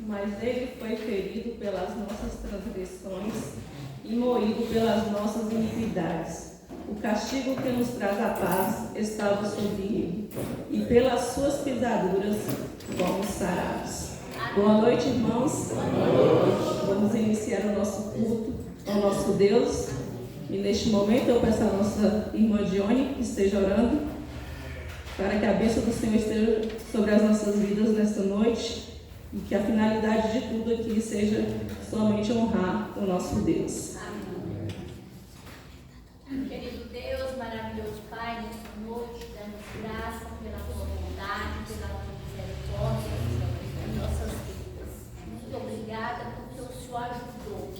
mas ele foi ferido pelas nossas transgressões e moído pelas nossas iniquidades. O castigo que nos traz a paz estava sobre ele, e pelas suas pisaduras fomos sarados. Boa noite, irmãos. Boa noite. Vamos iniciar o nosso culto ao nosso Deus. E neste momento eu peço à nossa irmã Dione que esteja orando para que a bênção do Senhor esteja sobre as nossas vidas nesta noite e que a finalidade de tudo aqui seja somente honrar o nosso Deus. Amém. Querido Deus, maravilhoso Pai, nesta noite, damos graça pela tua bondade, pela tua misericórdia em nossas vidas. Muito obrigada porque o Senhor ajudou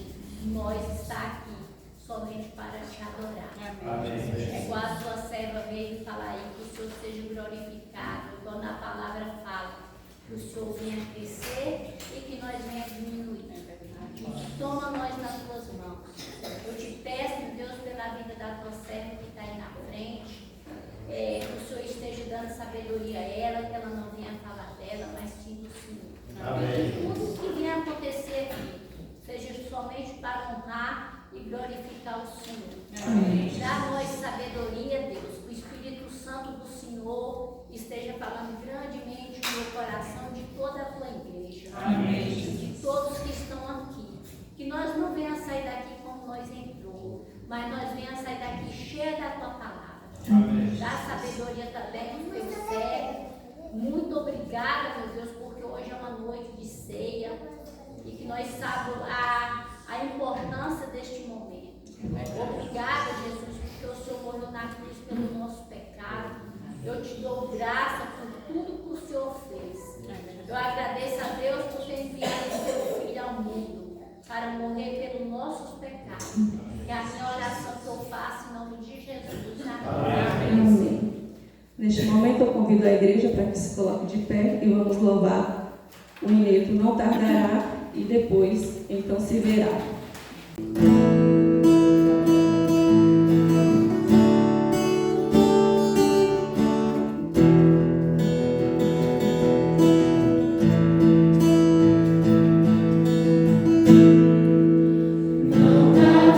nós estar aqui somente para te adorar. Amém. É igual a tua serva veio falar aí, que o Senhor seja glorificado, quando a palavra fala que o Senhor venha crescer e que nós venha diminuir. Toma nós nas tuas mãos. Eu te peço, Deus, pela vida da tua serva que está aí na frente, que o Senhor esteja dando sabedoria a ela, que ela não venha falar dela, mas sim do Senhor. Amém. Que tudo que venha acontecer aqui seja somente para honrar e glorificar o Senhor. Amém. Dá-nos sabedoria, Deus, que o Espírito Santo do Senhor esteja falando grandemente no meu coração de toda a tua igreja. Amém. De todos que estão aqui. Que nós não venhamos sair daqui como nós entrou, mas nós venhamos sair daqui cheia da tua palavra. Amém. Dá sabedoria também no teu servo. Muito obrigada, meu Deus, porque hoje é uma noite de ceia e que nós sabemos a importância deste momento. Obrigada, Jesus, porque o Senhor morreu na cruz pelo nosso pecado. Eu te dou graça por tudo que o Senhor fez. Eu agradeço a Deus por ter enviado o seu Filho ao mundo para morrer pelos nossos pecados. E a minha oração que eu faço em nome de Jesus. Amém. Amém. Neste momento eu convido a igreja para que se coloque de pé e vamos louvar. O inédito não tardará e depois então se verá. Não dará.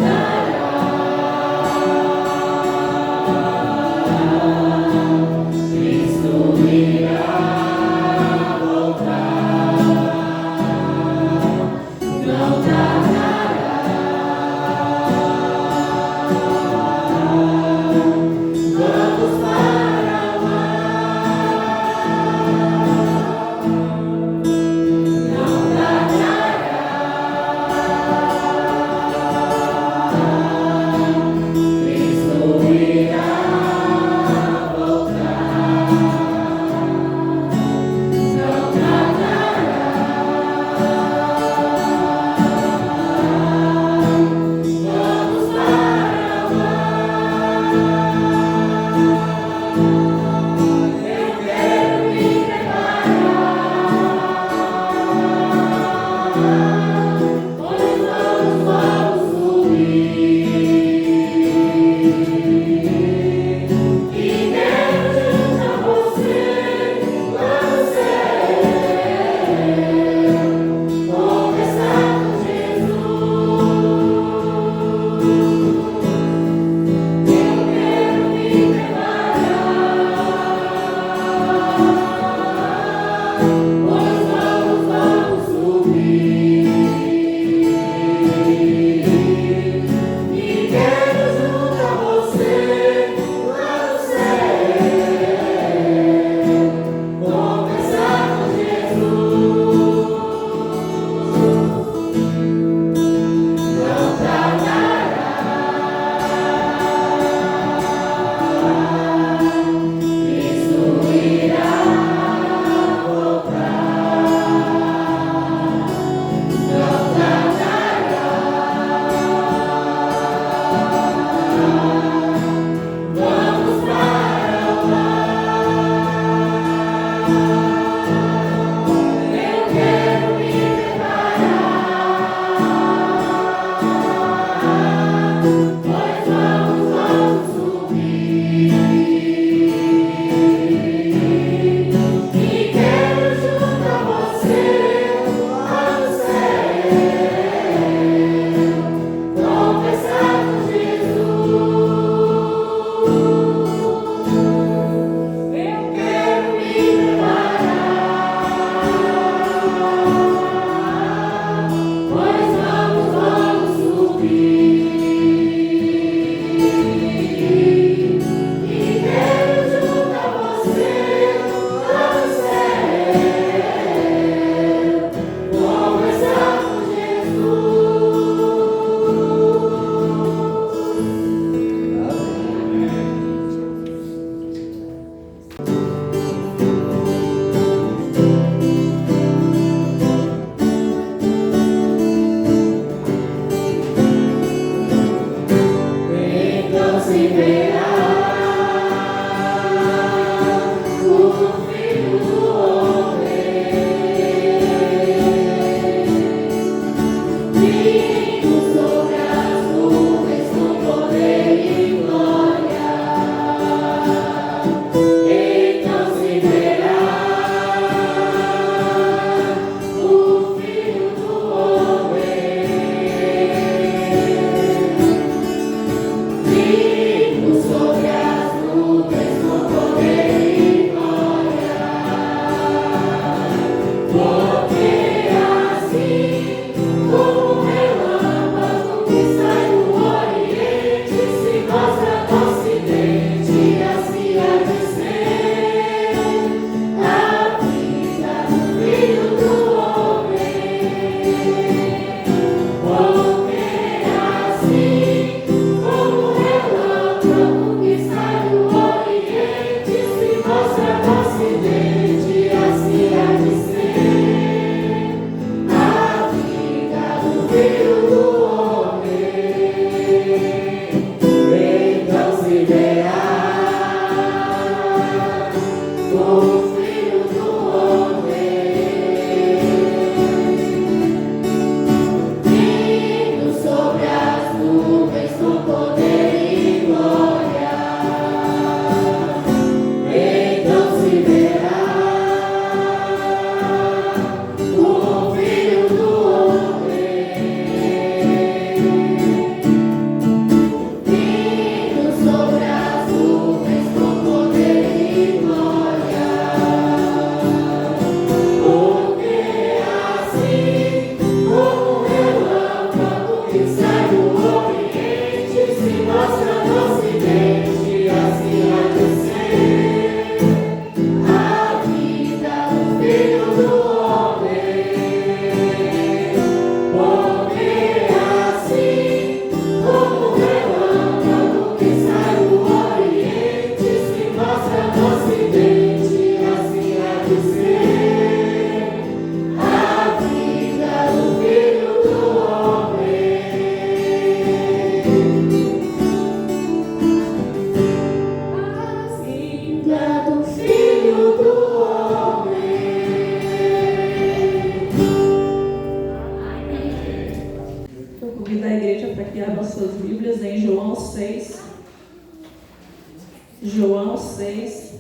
João 6,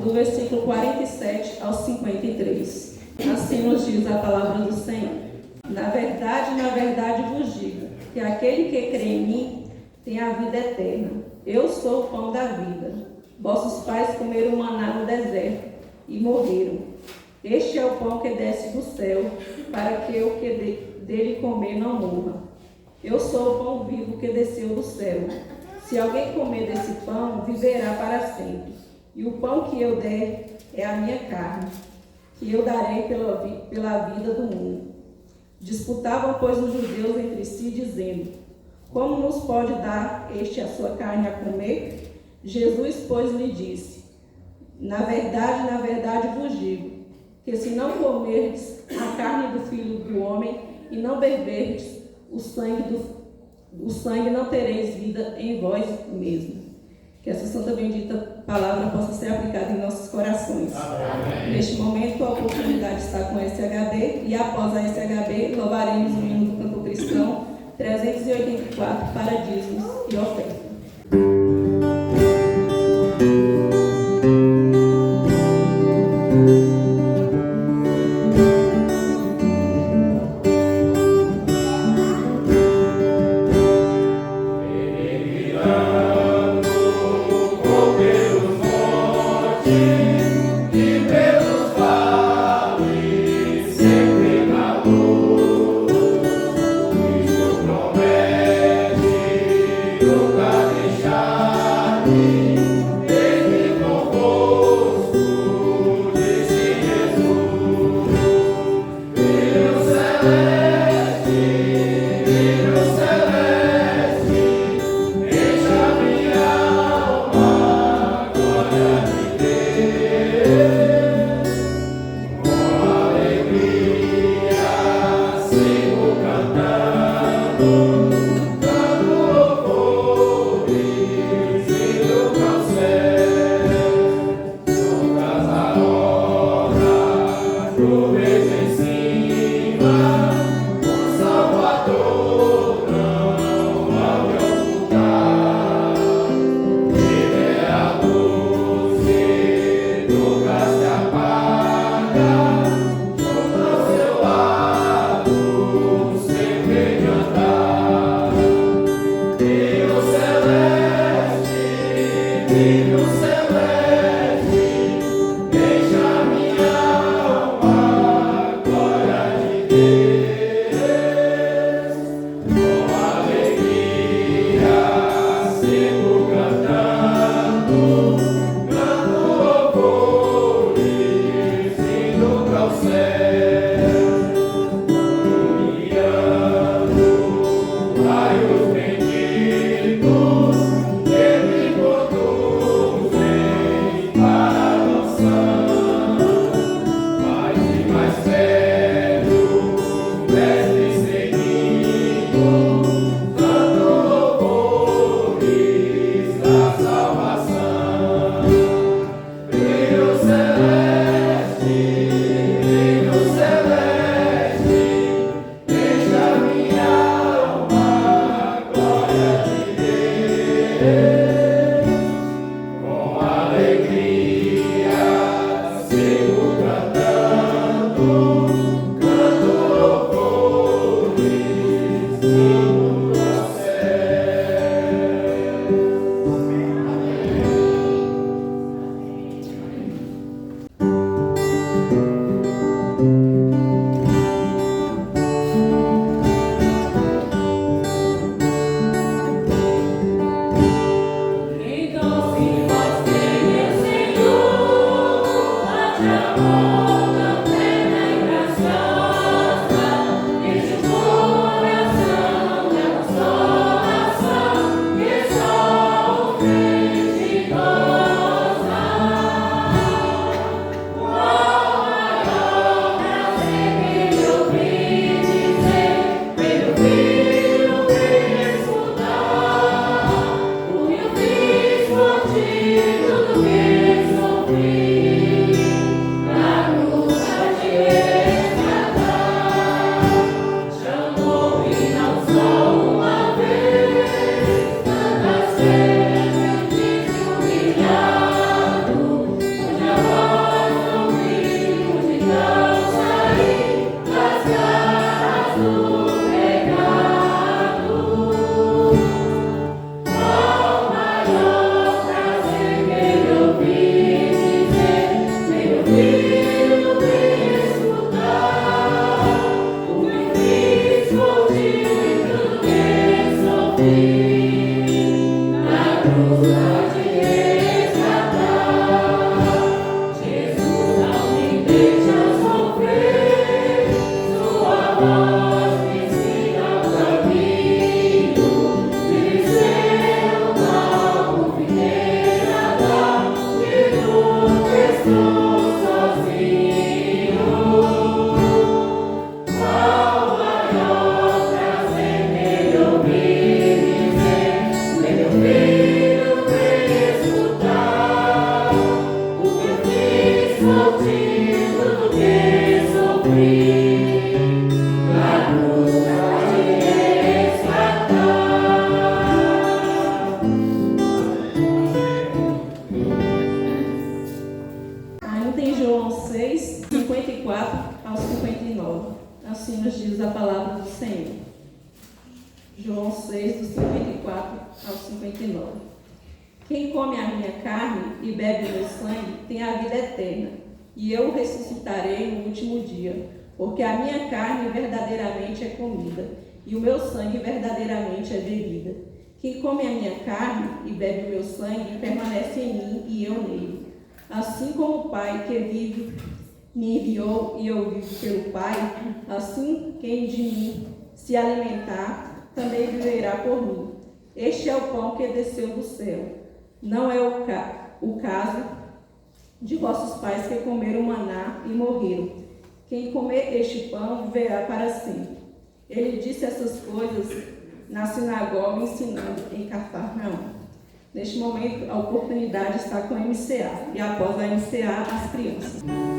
do versículo 47 ao 53. Assim nos diz a palavra do Senhor. Na verdade vos digo, que aquele que crê em mim tem a vida eterna. Eu sou o pão da vida. Vossos pais comeram maná no deserto e morreram. Este é o pão que desce do céu, para que o que dele comer não morra. Eu sou o pão vivo que desceu do céu. Se alguém comer desse pão, viverá para sempre. E o pão que eu der é a minha carne, que eu darei pela vida do mundo. Disputavam, pois, os judeus entre si, dizendo: como nos pode dar este a sua carne a comer? Jesus, pois, lhe disse: na verdade vos digo, que se não comerdes a carne do Filho do Homem e não beberdes o sangue, não tereis vida em vós mesmo. Que essa santa bendita palavra possa ser aplicada em nossos corações. Amém. Neste momento, a oportunidade está com a SHB, e após a SHB, louvaremos o hino do canto cristão 384 para dízimos e ofertas. Lugar Assim nos diz a palavra do Senhor. João 6, do 54 ao 59. Quem come a minha carne e bebe o meu sangue tem a vida eterna, e eu o ressuscitarei no último dia, porque a minha carne verdadeiramente é comida, e o meu sangue verdadeiramente é bebida. Quem come a minha carne e bebe o meu sangue permanece em mim e eu nele. Assim como o Pai que vive me enviou e eu vivo pelo Pai, assim quem de mim se alimentar também viverá por mim. Este é o pão que desceu do céu. Não é o caso de vossos pais que comeram maná e morreram. Quem comer este pão viverá para sempre. Ele disse essas coisas na sinagoga, ensinando em Cafarnaum. Neste momento, a oportunidade está com a MCA, e após a MCA, as crianças. Senhor.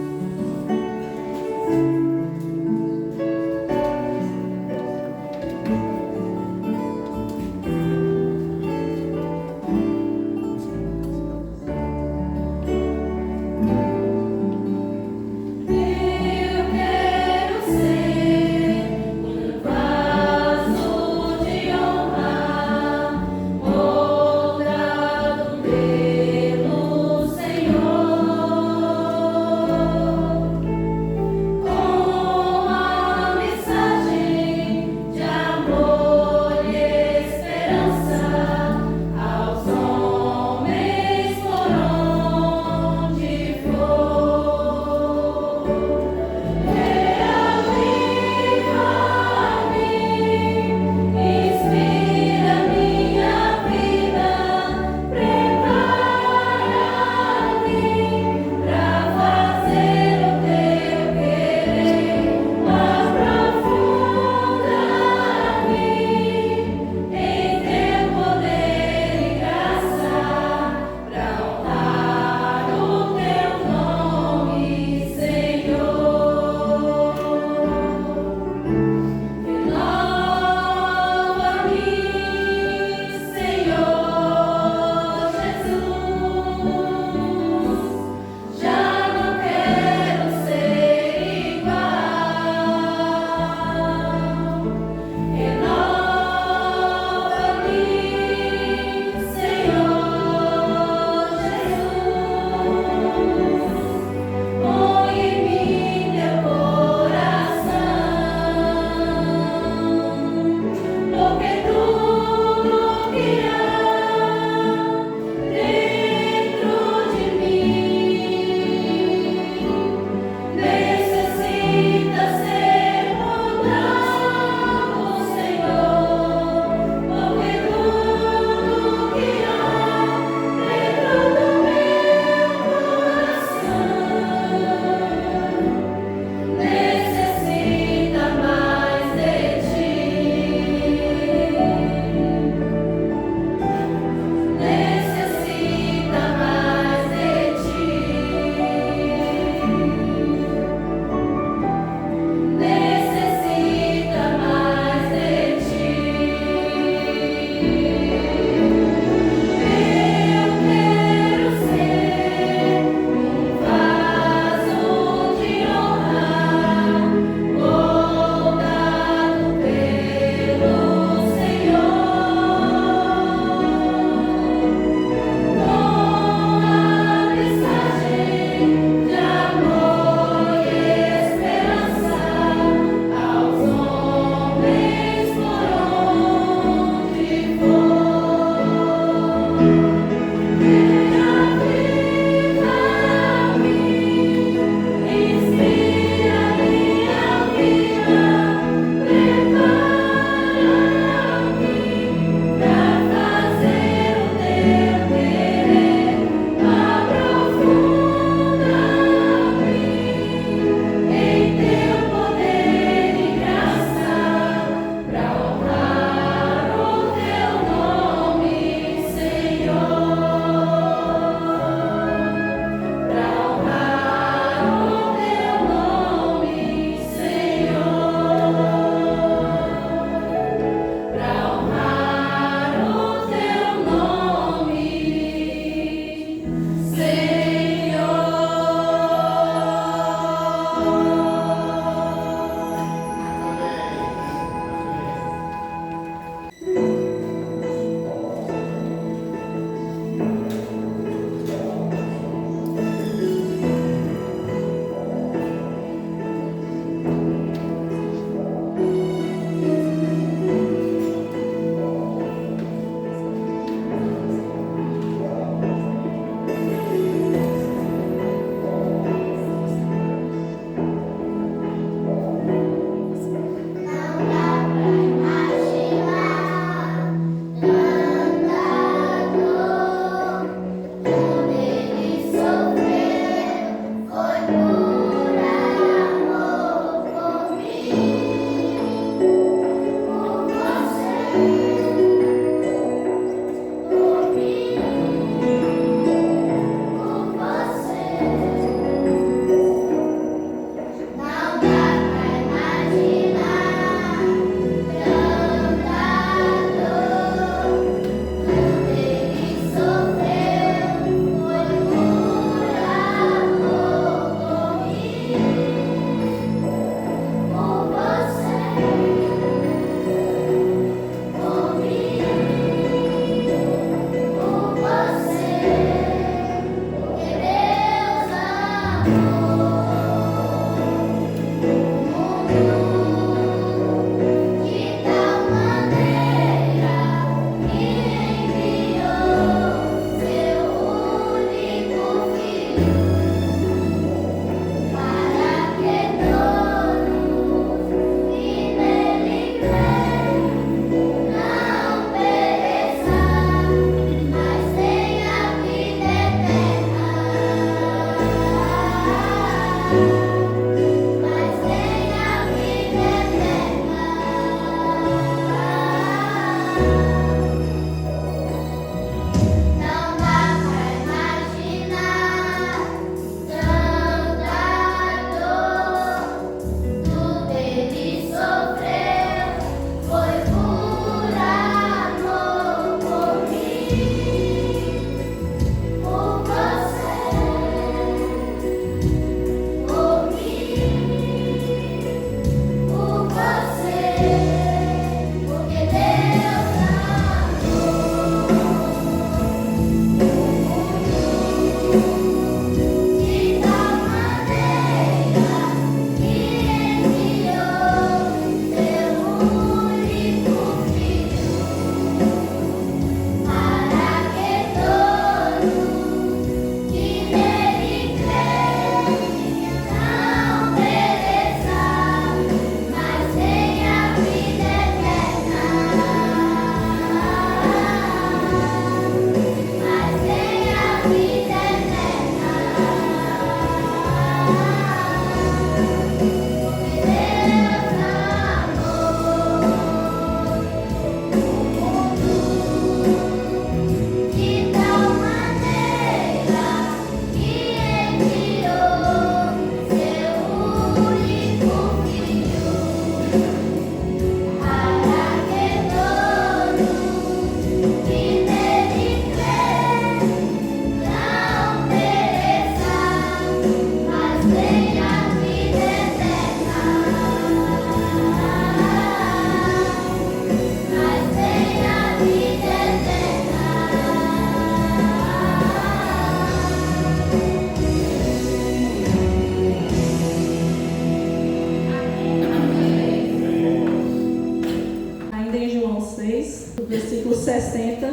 versículo 60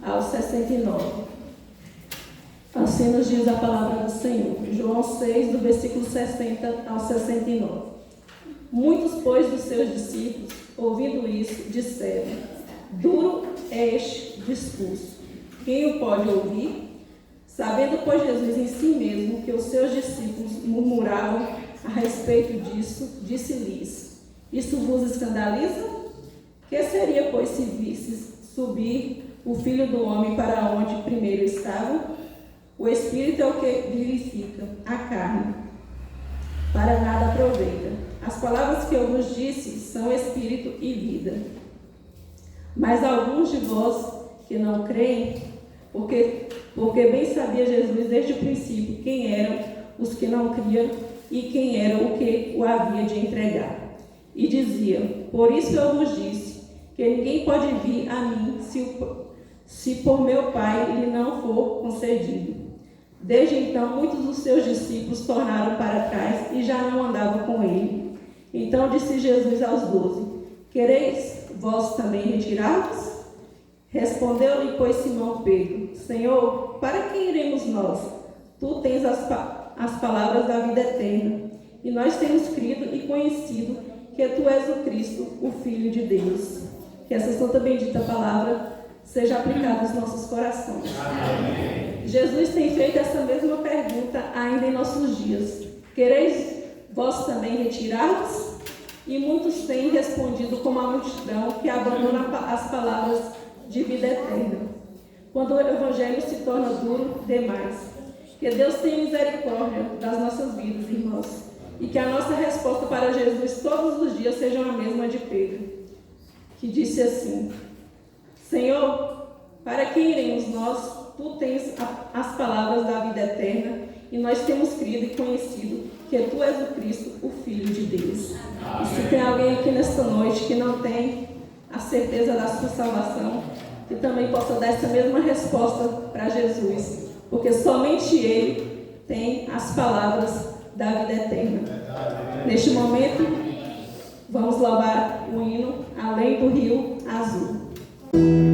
ao 69. Assim nos diz a palavra do Senhor. João 6, do versículo 60 ao 69. Muitos, pois, dos seus discípulos, ouvindo isso, disseram: duro é este discurso. Quem o pode ouvir? Sabendo, pois, Jesus em si mesmo que os seus discípulos murmuravam a respeito disso, disse-lhes: isto vos escandaliza? Que seria, pois, se visses subir o Filho do Homem para onde primeiro estava? O Espírito é o que vivifica, a carne para nada aproveita. As palavras que eu vos disse são Espírito e vida. Mas alguns de vós que não creem, porque bem sabia Jesus desde o princípio quem eram os que não criam e quem era o que o havia de entregar. E dizia: por isso eu vos disse, que ninguém pode vir a mim se por meu Pai lhe não for concedido. Desde então, muitos dos seus discípulos tornaram para trás e já não andavam com ele. Então disse Jesus aos 12: quereis vós também retirar-vos? Respondeu-lhe, pois, Simão Pedro: Senhor, para quem iremos nós? Tu tens as palavras da vida eterna, e nós temos crido e conhecido que tu és o Cristo, o Filho de Deus. Que essa santa bendita palavra seja aplicada aos nossos corações. Amém. Jesus tem feito essa mesma pergunta ainda em nossos dias: quereis vós também retirar-vos? E muitos têm respondido como a multidão que abandona as palavras de vida eterna, quando o Evangelho se torna duro demais. Que Deus tenha misericórdia das nossas vidas, irmãos, e que a nossa resposta para Jesus todos os dias seja a mesma de Pedro, que disse assim: Senhor, para que iremos nós? Tu tens as palavras da vida eterna, e nós temos crido e conhecido que tu és o Cristo, o Filho de Deus. Amém. E se tem alguém aqui nesta noite que não tem a certeza da sua salvação, que também possa dar essa mesma resposta para Jesus, porque somente Ele tem as palavras da vida eterna. Neste momento, vamos louvar o hino Além do Rio Azul. Oh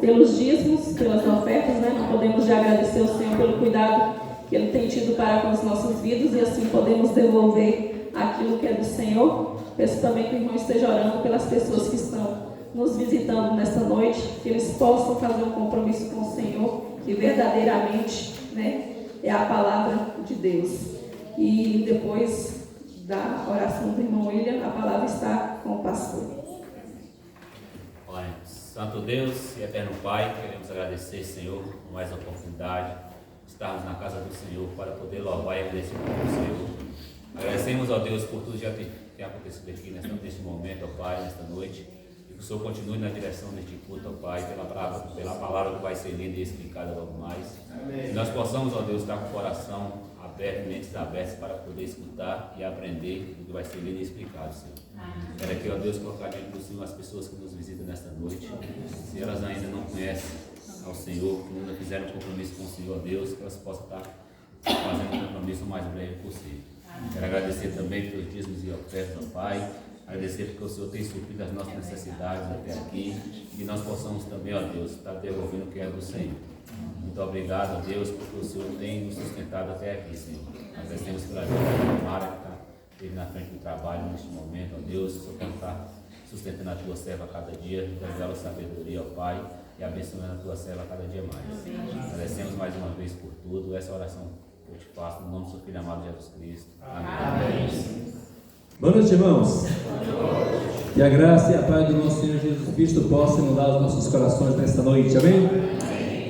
Pelos dízimos, pelas ofertas, Não podemos já agradecer ao Senhor pelo cuidado que Ele tem tido para com as nossas vidas e assim podemos devolver aquilo que é do Senhor. Peço também que o irmão esteja orando pelas pessoas que estão nos visitando nesta noite, que eles possam fazer um compromisso com o Senhor, que verdadeiramente é a palavra de Deus. E depois da oração do irmão William, a palavra está com o pastor. Santo Deus e eterno Pai, queremos agradecer, Senhor, por mais uma oportunidade de estarmos na casa do Senhor para poder louvar e agradecer ao Senhor. Agradecemos ao Deus por tudo que já tem acontecido aqui neste momento, ó Pai, nesta noite, e que o Senhor continue na direção deste culto, ó Pai, pela palavra que vai ser lida e explicada logo mais. Amém. Que nós possamos, ó Deus, estar com o coração aberto, mentes abertas para poder escutar e aprender o que vai ser lido e explicado, Senhor. Quero aqui, ó Deus, colocar diante do Senhor as pessoas que nos visitam nesta noite. Se elas ainda não conhecem ao Senhor, que ainda fizeram um compromisso com o Senhor, Deus, que elas possam estar fazendo um compromisso o mais breve possível. Quero agradecer também pelos dízimos e ofertas, ó Pai. Agradecer porque o Senhor tem suprido as nossas necessidades até aqui e que nós possamos também, ó Deus, estar devolvendo o que é do Senhor. Muito obrigado, ó Deus, porque o Senhor tem nos sustentado até aqui, Senhor. Agradecemos pela vida da Mara que está na frente do trabalho neste momento, ó Deus. O Senhor pode estar sustentando a tua serva a cada dia, dando ela sabedoria, ó Pai, e abençoando a tua serva a cada dia mais. Agradecemos mais uma vez por tudo. Essa oração eu te faço no nome do seu Filho amado Jesus Cristo. Amém. Boa noite, irmãos. Que a graça e a paz do nosso Senhor Jesus Cristo possam mudar os nossos corações nesta noite, amém?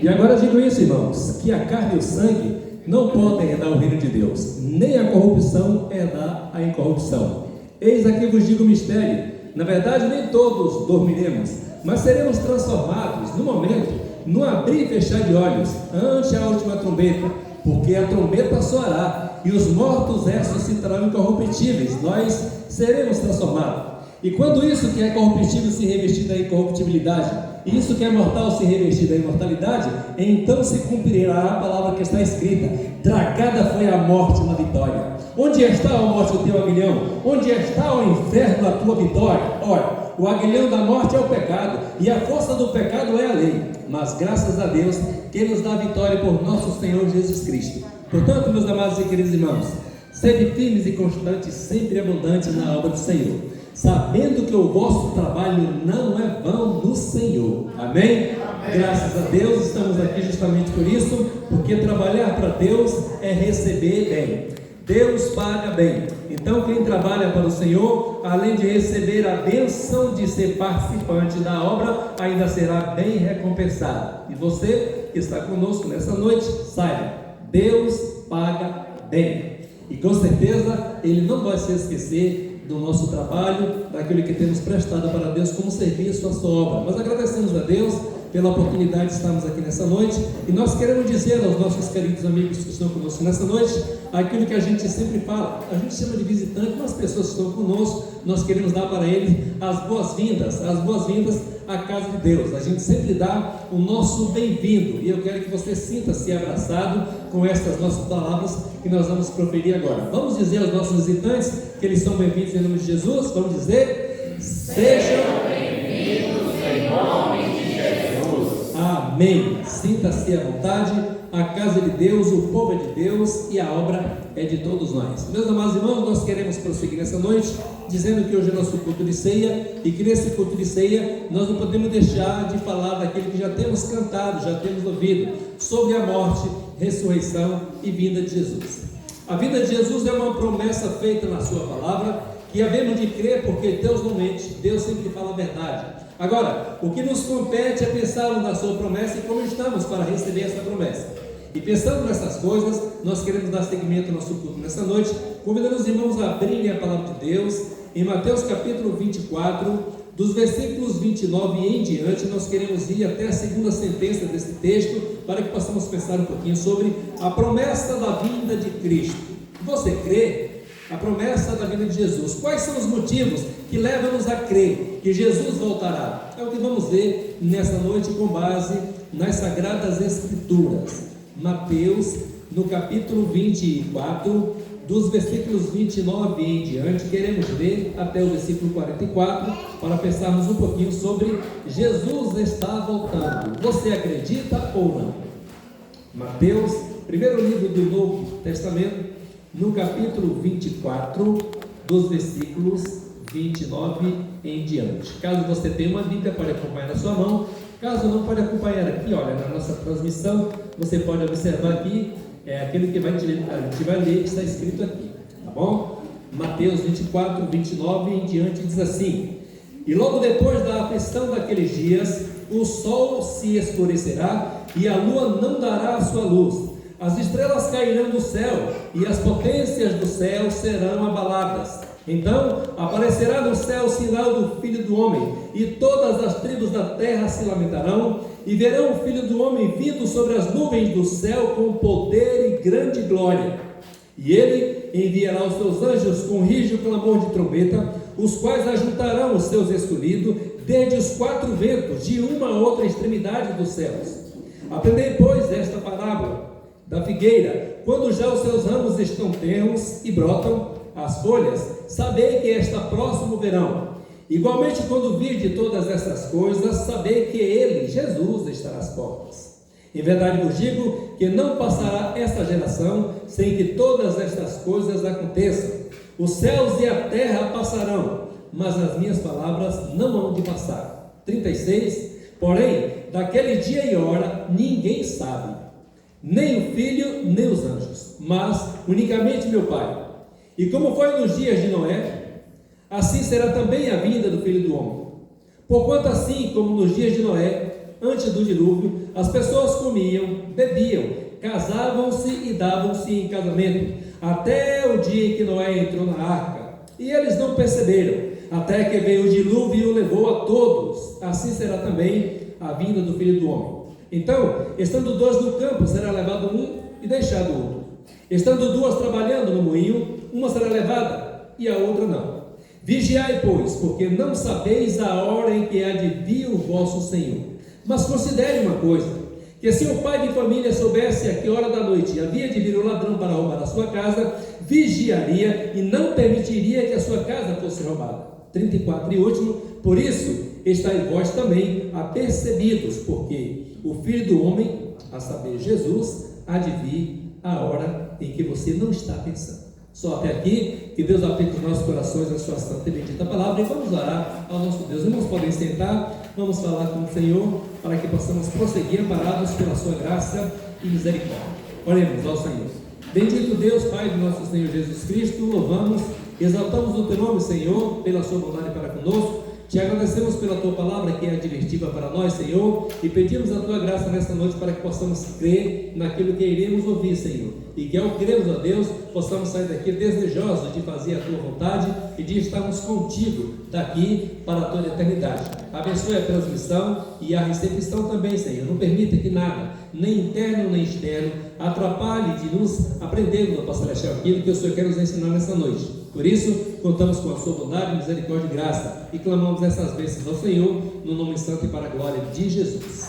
E agora digo isso, irmãos, que a carne e o sangue não podem herdar o reino de Deus, nem a corrupção herdar a incorrupção. Eis aqui vos digo o mistério: na verdade nem todos dormiremos, mas seremos transformados no momento, no abrir e fechar de olhos, ante a última trombeta, porque a trombeta soará e os mortos ressuscitarão incorruptíveis, nós seremos transformados. E quando isso que é corruptível se revestir da incorruptibilidade, e isso que é mortal se revestir da imortalidade, então se cumprirá a palavra que está escrita: tragada foi a morte na vitória. Onde está, ó morte, o teu aguilhão? Onde está, ó inferno, a tua vitória? Olha, o aguilhão da morte é o pecado, e a força do pecado é a lei, mas graças a Deus que nos dá vitória por nosso Senhor Jesus Cristo. Portanto, meus amados e queridos irmãos, sede firmes e constantes, sempre abundantes na obra do Senhor, sabendo que o vosso trabalho não é vão no Senhor. Amém? Amém. Graças a Deus estamos aqui justamente por isso, porque trabalhar para Deus é receber bem. Deus paga bem. Então quem trabalha para o Senhor, além de receber a bênção de ser participante da obra, ainda será bem recompensado. E você que está conosco nessa noite, saiba, Deus paga bem. E com certeza Ele não vai se esquecer do nosso trabalho, daquilo que temos prestado para Deus como serviço à sua obra. Mas agradecemos a Deus pela oportunidade de estarmos aqui nessa noite, e nós queremos dizer aos nossos queridos amigos que estão conosco nessa noite, aquilo que a gente sempre fala, a gente chama de visitante, mas as pessoas que estão conosco, nós queremos dar para eles as boas-vindas à casa de Deus. A gente sempre dá o nosso bem-vindo, e eu quero que você sinta-se abraçado com estas nossas palavras que nós vamos proferir agora. Vamos dizer aos nossos visitantes que eles são bem-vindos em nome de Jesus. Vamos dizer: sejam bem-vindos em nome de Jesus. Amém. Sinta-se à vontade. A casa de Deus, o povo é de Deus e a obra é de todos nós. Meus amados irmãos, nós queremos prosseguir nessa noite dizendo que hoje é nosso culto de ceia, e que nesse culto de ceia nós não podemos deixar de falar daquilo que já temos cantado, já temos ouvido, sobre a morte, ressurreição e vinda de Jesus. A vinda de Jesus é uma promessa feita na sua palavra, que havemos de crer, porque Deus não mente, Deus sempre fala a verdade. Agora, o que nos compete é pensarmos na sua promessa e como estamos para receber essa promessa. E pensando nessas coisas, nós queremos dar seguimento ao nosso culto nessa noite, convidando os irmãos a abrirem a palavra de Deus, em Mateus capítulo 24, dos versículos 29 em diante. Nós queremos ir até a segunda sentença desse texto, para que possamos pensar um pouquinho sobre a promessa da vinda de Cristo. Você crê? A promessa da vinda de Jesus. Quais são os motivos que levam-nos a crer que Jesus voltará? É o que vamos ver nessa noite com base nas Sagradas Escrituras. Mateus, no capítulo 24, dos versículos 29 em diante, queremos ver até o versículo 44, para pensarmos um pouquinho sobre Jesus está voltando. Você acredita ou não? Mateus, primeiro livro do Novo Testamento, no capítulo 24, dos versículos 29 em diante. Caso você tenha uma Bíblia, pode acompanhar na sua mão. Caso não, pode acompanhar aqui, olha, na nossa transmissão. Você pode observar aqui, aquilo que a gente vai ler, que está escrito aqui, tá bom? Mateus 24, 29 em diante diz assim: e logo depois da aflição daqueles dias, o sol se escurecerá e a lua não dará a sua luz. As estrelas cairão do céu e as potências do céu serão abaladas. Então aparecerá no céu o sinal do Filho do Homem, e todas as tribos da terra se lamentarão, e verão o Filho do Homem vindo sobre as nuvens do céu com poder e grande glória. E ele enviará os seus anjos com rígido clamor de trombeta, os quais ajuntarão os seus escolhidos desde os quatro ventos, de uma a outra extremidade dos céus. Aprendei, pois, esta parábola da figueira: quando já os seus ramos estão tenros e brotam as folhas, sabei que está próximo o verão. Igualmente, quando virdes todas essas coisas, sabei que ele, Jesus, estará às portas. Em verdade vos digo que não passará esta geração sem que todas estas coisas aconteçam. Os céus e a terra passarão, mas as minhas palavras não hão de passar. 36. Porém, daquele dia e hora ninguém sabe, nem o Filho, nem os anjos, mas unicamente meu Pai. E como foi nos dias de Noé, assim será também a vinda do Filho do Homem. Porquanto assim como nos dias de Noé, antes do dilúvio, as pessoas comiam, bebiam, casavam-se e davam-se em casamento, até o dia em que Noé entrou na arca. E eles não perceberam, até que veio o dilúvio e o levou a todos. Assim será também a vinda do Filho do Homem. Então, estando dois no campo, será levado um e deixado o outro. Estando duas trabalhando no moinho, uma será levada e a outra não. Vigiai, pois, porque não sabeis a hora em que há de vir o vosso Senhor. Mas considere uma coisa, que se o pai de família soubesse a que hora da noite havia de vir o ladrão para roubar a sua casa, vigiaria e não permitiria que a sua casa fosse roubada. 34 e último: por isso estáis vós também apercebidos, porque o Filho do Homem, a saber, Jesus, há de vir a hora em que você não está pensando. Só até aqui. Que Deus aplique os nossos corações a sua santa e bendita palavra, e vamos orar ao nosso Deus. Irmãos, podem sentar, vamos falar com o Senhor, para que possamos prosseguir amparados pela sua graça e misericórdia. Oremos ao Senhor. Bendito Deus, Pai do nosso Senhor Jesus Cristo, louvamos, exaltamos o teu nome, Senhor, pela sua bondade para conosco. Te agradecemos pela tua palavra, que é advertida para nós, Senhor, e pedimos a tua graça nesta noite para que possamos crer naquilo que iremos ouvir, Senhor, e que ao crermos, ó Deus, possamos sair daqui desejosos de fazer a tua vontade e de estarmos contigo daqui para toda a eternidade. Abençoe a transmissão e a recepção também, Senhor. Não permita que nada, nem interno nem externo, atrapalhe de nos aprendermos, ó Pai Celestial, aquilo que o Senhor quer nos ensinar nessa noite. Por isso, contamos com a sua bondade, misericórdia e graça, e clamamos essas bênçãos ao Senhor, no nome santo e para a glória de Jesus.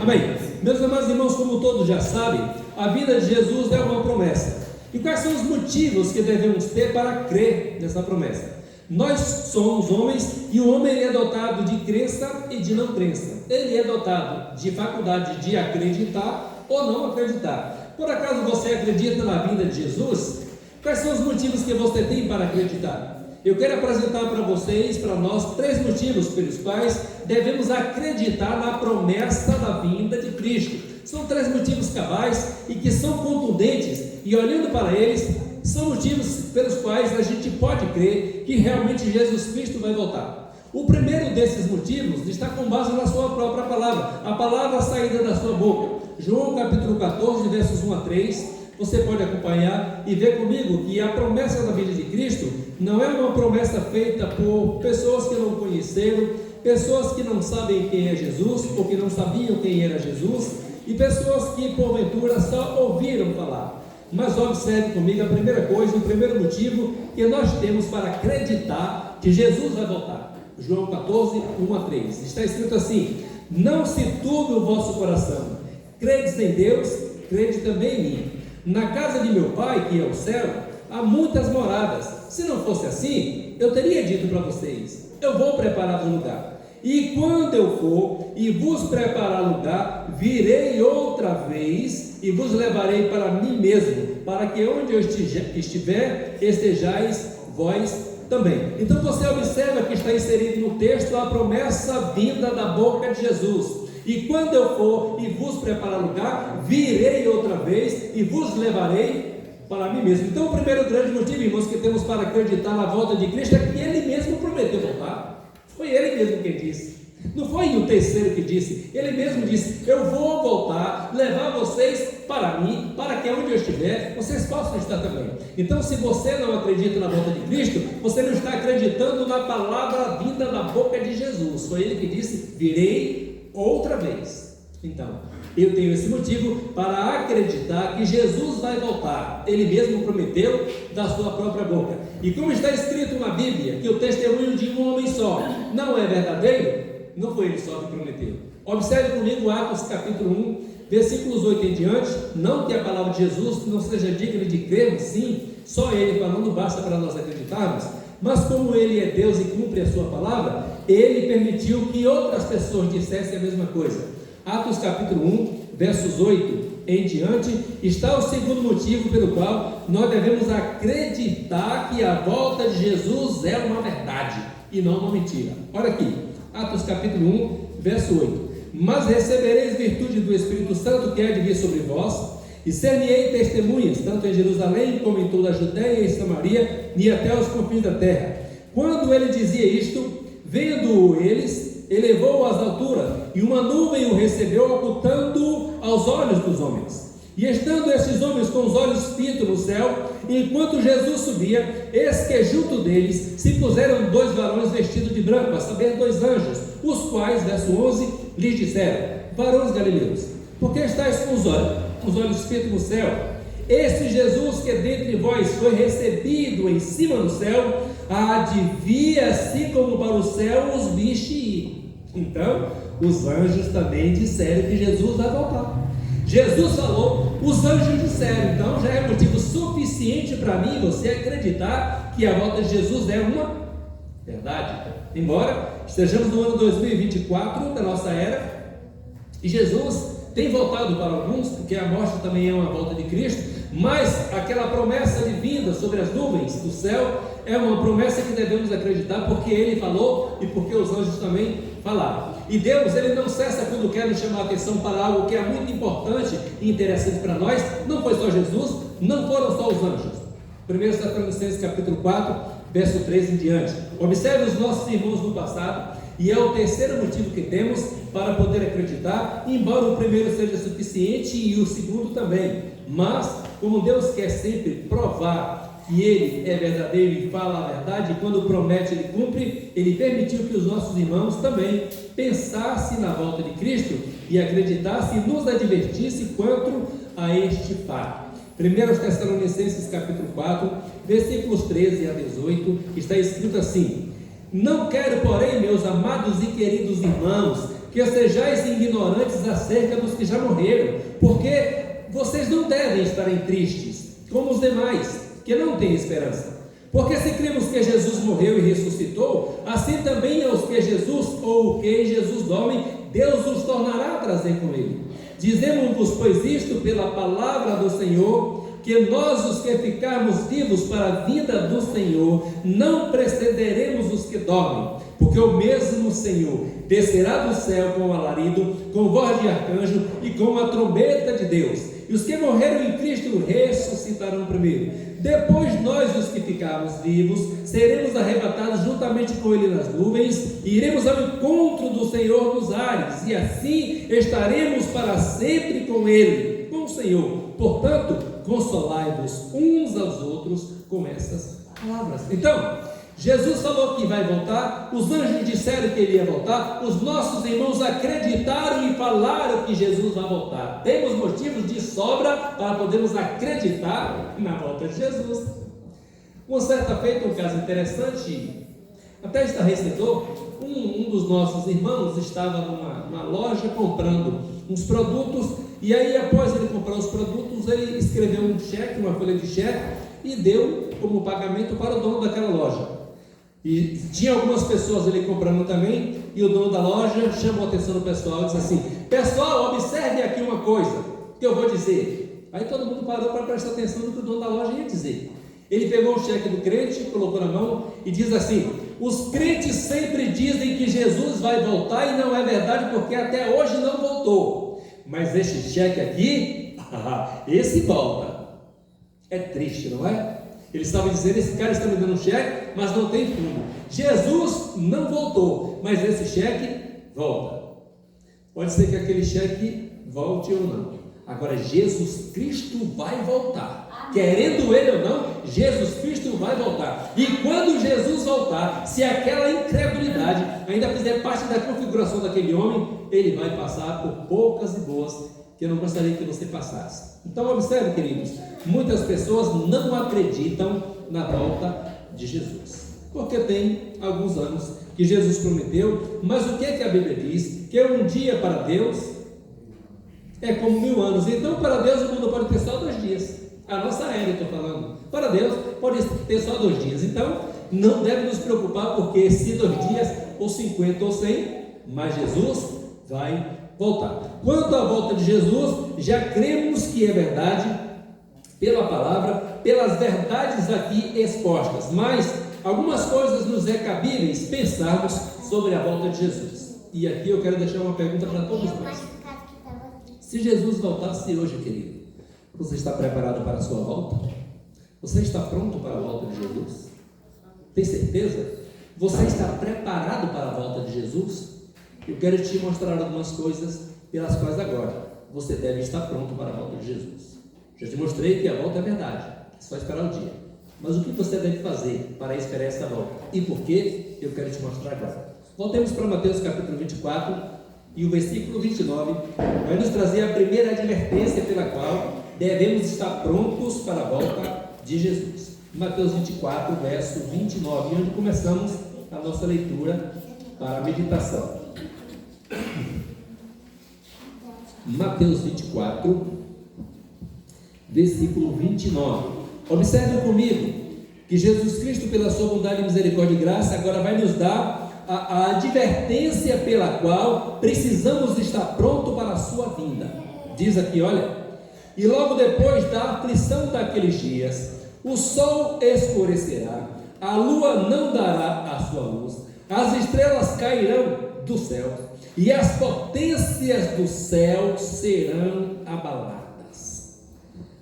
Amém. Meus amados irmãos, como todos já sabem, a vida de Jesus é uma promessa. E quais são os motivos que devemos ter para crer nessa promessa? Nós somos homens, e o homem é dotado de crença e de não crença. Ele é dotado de faculdade de acreditar ou não acreditar. Por acaso você acredita na vinda de Jesus? Quais são os motivos que você tem para acreditar? Eu quero apresentar para vocês, para nós, 3 motivos pelos quais devemos acreditar na promessa da vinda de Cristo. São 3 motivos cabais e que são contundentes, e olhando para eles, são motivos pelos quais a gente pode crer que realmente Jesus Cristo vai voltar. O primeiro desses motivos está com base na sua própria palavra, a palavra saída da sua boca. João capítulo 14, versos 1 a 3, você pode acompanhar e ver comigo que a promessa da vinda de Cristo não é uma promessa feita por pessoas que não conheceram, pessoas que não sabem quem é Jesus, ou que não sabiam quem era Jesus, e pessoas que porventura só ouviram falar. Mas observe comigo a primeira coisa, o primeiro motivo que nós temos para acreditar que Jesus vai voltar. João 14, 1 a 3, está escrito assim: não se turbe o vosso coração, credes em Deus, crede também em mim. Na casa de meu Pai, que é o céu, há muitas moradas. Se não fosse assim, eu teria dito para vocês: eu vou preparar um lugar. E quando eu for e vos preparar lugar, virei outra vez e vos levarei para mim mesmo, para que onde eu estiver, estejais vós também. Então você observa que está inserido no texto a promessa vinda da boca de Jesus. E quando eu for e vos preparar lugar, virei outra vez e vos levarei para mim mesmo. Então o primeiro grande motivo, irmãos, que temos para acreditar na volta de Cristo é que Ele mesmo prometeu voltar. Foi Ele mesmo quem disse. Não foi o terceiro que disse. Ele mesmo disse: eu vou voltar, levar vocês para mim, para que onde eu estiver, vocês possam estar também. Então, se você não acredita na volta de Cristo, você não está acreditando na palavra vinda da boca de Jesus. Foi Ele que disse: virei outra vez. Então, eu tenho esse motivo para acreditar que Jesus vai voltar. Ele mesmo prometeu da sua própria boca. E como está escrito na Bíblia que o testemunho de um homem só não é verdadeiro, não foi ele só que prometeu. Observe comigo Atos capítulo 1, versículos 8 em diante. Não que a palavra de Jesus não seja digna de crermos, sim, só Ele falando basta para nós acreditarmos, mas como Ele é Deus e cumpre a sua palavra, Ele permitiu que outras pessoas dissessem a mesma coisa. Atos capítulo 1, versos 8 em diante, está o segundo motivo pelo qual nós devemos acreditar que a volta de Jesus é uma verdade e não uma mentira. Olha aqui, Atos capítulo 1, verso 8: mas recebereis virtude do Espírito Santo que há de vir sobre vós, e ser-me-ei testemunhas, tanto em Jerusalém como em toda a Judéia e Samaria, e até os confins da terra. Quando ele dizia isto, vendo-o eles, elevou-o às alturas, e uma nuvem o recebeu, ocultando-o aos olhos dos homens. E estando esses homens com os olhos fitos no céu, enquanto Jesus subia, eis que junto deles se puseram dois varões vestidos de branco, a saber, dois anjos, os quais, verso 11, lhes disseram: varões galileus, por que estáis com os olhos fitos no céu? Este Jesus que dentre vós foi recebido em cima do céu, há de vir assim como para o céu os viste ir. Então, os anjos também disseram que Jesus vai voltar. Jesus falou, os anjos disseram. Então já é motivo suficiente para mim e você acreditar que a volta de Jesus é uma verdade. Embora estejamos no ano 2024 da nossa era, e Jesus tem voltado para alguns, porque a morte também é uma volta de Cristo, mas aquela promessa de vinda sobre as nuvens do céu é uma promessa que devemos acreditar, porque Ele falou e porque os anjos também falaram. E Deus, Ele não cessa quando quer nos chamar a atenção para algo que é muito importante e interessante para nós. Não foi só Jesus, não foram só os anjos. 1 Tessalonicenses capítulo 4, verso 3 em diante. Observe os nossos irmãos no passado, e é o terceiro motivo que temos para poder acreditar, embora o primeiro seja suficiente e o segundo também. Mas, como Deus quer sempre provar que Ele é verdadeiro e fala a verdade, e quando promete Ele cumpre, Ele permitiu que os nossos irmãos também pensassem na volta de Cristo e acreditassem e nos advertissem quanto a este fato. 1 Tessalonicenses capítulo 4, versículos 13 a 18, está escrito assim: não quero, porém, meus amados e queridos irmãos, que sejais ignorantes acerca dos que já morreram, porque vocês não devem estar tristes, como os demais, que não têm esperança. Porque se cremos que Jesus morreu e ressuscitou, assim também aos que Jesus ou o que em Jesus dormem, Deus os tornará a trazer com Ele. Dizemos-vos, pois, isto pela palavra do Senhor, que nós, os que ficarmos vivos para a vinda do Senhor, não precederemos os que dormem, porque o mesmo Senhor descerá do céu com alarido, com voz de arcanjo e com a trombeta de Deus, E os que morreram em Cristo ressuscitarão primeiro. Depois nós, os que ficarmos vivos, seremos arrebatados juntamente com Ele nas nuvens, e iremos ao encontro do Senhor nos ares, e assim estaremos para sempre com Ele, com o Senhor. Portanto, consolai-vos uns aos outros com essas palavras. Então, Jesus falou que vai voltar, os anjos disseram que Ele ia voltar, os nossos irmãos acreditaram e falaram que Jesus vai voltar. Temos motivos de sobra para podermos acreditar na volta de Jesus. Uma certa feita, um caso interessante, até estarrecedor, um dos nossos irmãos estava numa loja comprando uns produtos, e aí após ele comprar os produtos, ele escreveu um cheque, uma folha de cheque, e deu como pagamento para o dono daquela loja. E tinha algumas pessoas ali comprando também, e o dono da loja chamou a atenção do pessoal e disse assim: pessoal, observe aqui uma coisa que eu vou dizer. Aí todo mundo parou para prestar atenção no que o dono da loja ia dizer. Ele pegou o cheque do crente, colocou na mão e diz assim: os crentes sempre dizem que Jesus vai voltar, e não é verdade, porque até hoje não voltou. Mas este cheque aqui, esse volta. É triste, não é? Ele estava dizendo: esse cara está me dando um cheque, mas não tem fundo. Jesus não voltou, mas esse cheque volta. Pode ser que aquele cheque volte ou não. Agora, Jesus Cristo vai voltar. Querendo Ele ou não, Jesus Cristo vai voltar. E quando Jesus voltar, se aquela incredulidade ainda fizer parte da configuração daquele homem, ele vai passar por poucas e boas que eu não gostaria que você passasse. Então observe, queridos, muitas pessoas não acreditam na volta de Jesus, porque tem alguns anos que Jesus prometeu, mas o que é que a Bíblia diz? Que um dia para Deus é como 1000 anos. Então para Deus o mundo pode ter só 2 dias. A nossa era, eu estou falando, para Deus pode ter só 2 dias. Então não deve nos preocupar, porque se 2 dias, ou 50 ou 100, mas Jesus vai voltar. Quanto à volta de Jesus, já cremos que é verdade pela palavra, pelas verdades aqui expostas, mas algumas coisas nos é cabíveis pensarmos sobre a volta de Jesus. E aqui eu quero deixar uma pergunta para todos nós. Se Jesus voltasse hoje, querido, você está preparado para a sua volta? Você está pronto para a volta de Jesus? Tem certeza? Você está preparado para a volta de Jesus? Eu quero te mostrar algumas coisas pelas quais agora você deve estar pronto para a volta de Jesus. Já te mostrei que a volta é verdade, é só esperar o dia. Mas o que você deve fazer para esperar essa volta? E por quê? Eu quero te mostrar agora. Voltemos para Mateus capítulo 24 e o versículo 29 vai nos trazer a primeira advertência pela qual devemos estar prontos para a volta de Jesus. Mateus 24, verso 29, onde começamos a nossa leitura para a meditação. Mateus 24, versículo 29. Observe comigo que Jesus Cristo, pela sua bondade, misericórdia e graça, agora vai nos dar a advertência pela qual precisamos estar pronto para a sua vinda. Diz aqui, olha: e logo depois da aflição daqueles dias, o sol escurecerá, a lua não dará a sua luz, as estrelas cairão do céu, e as potências do céu serão abaladas.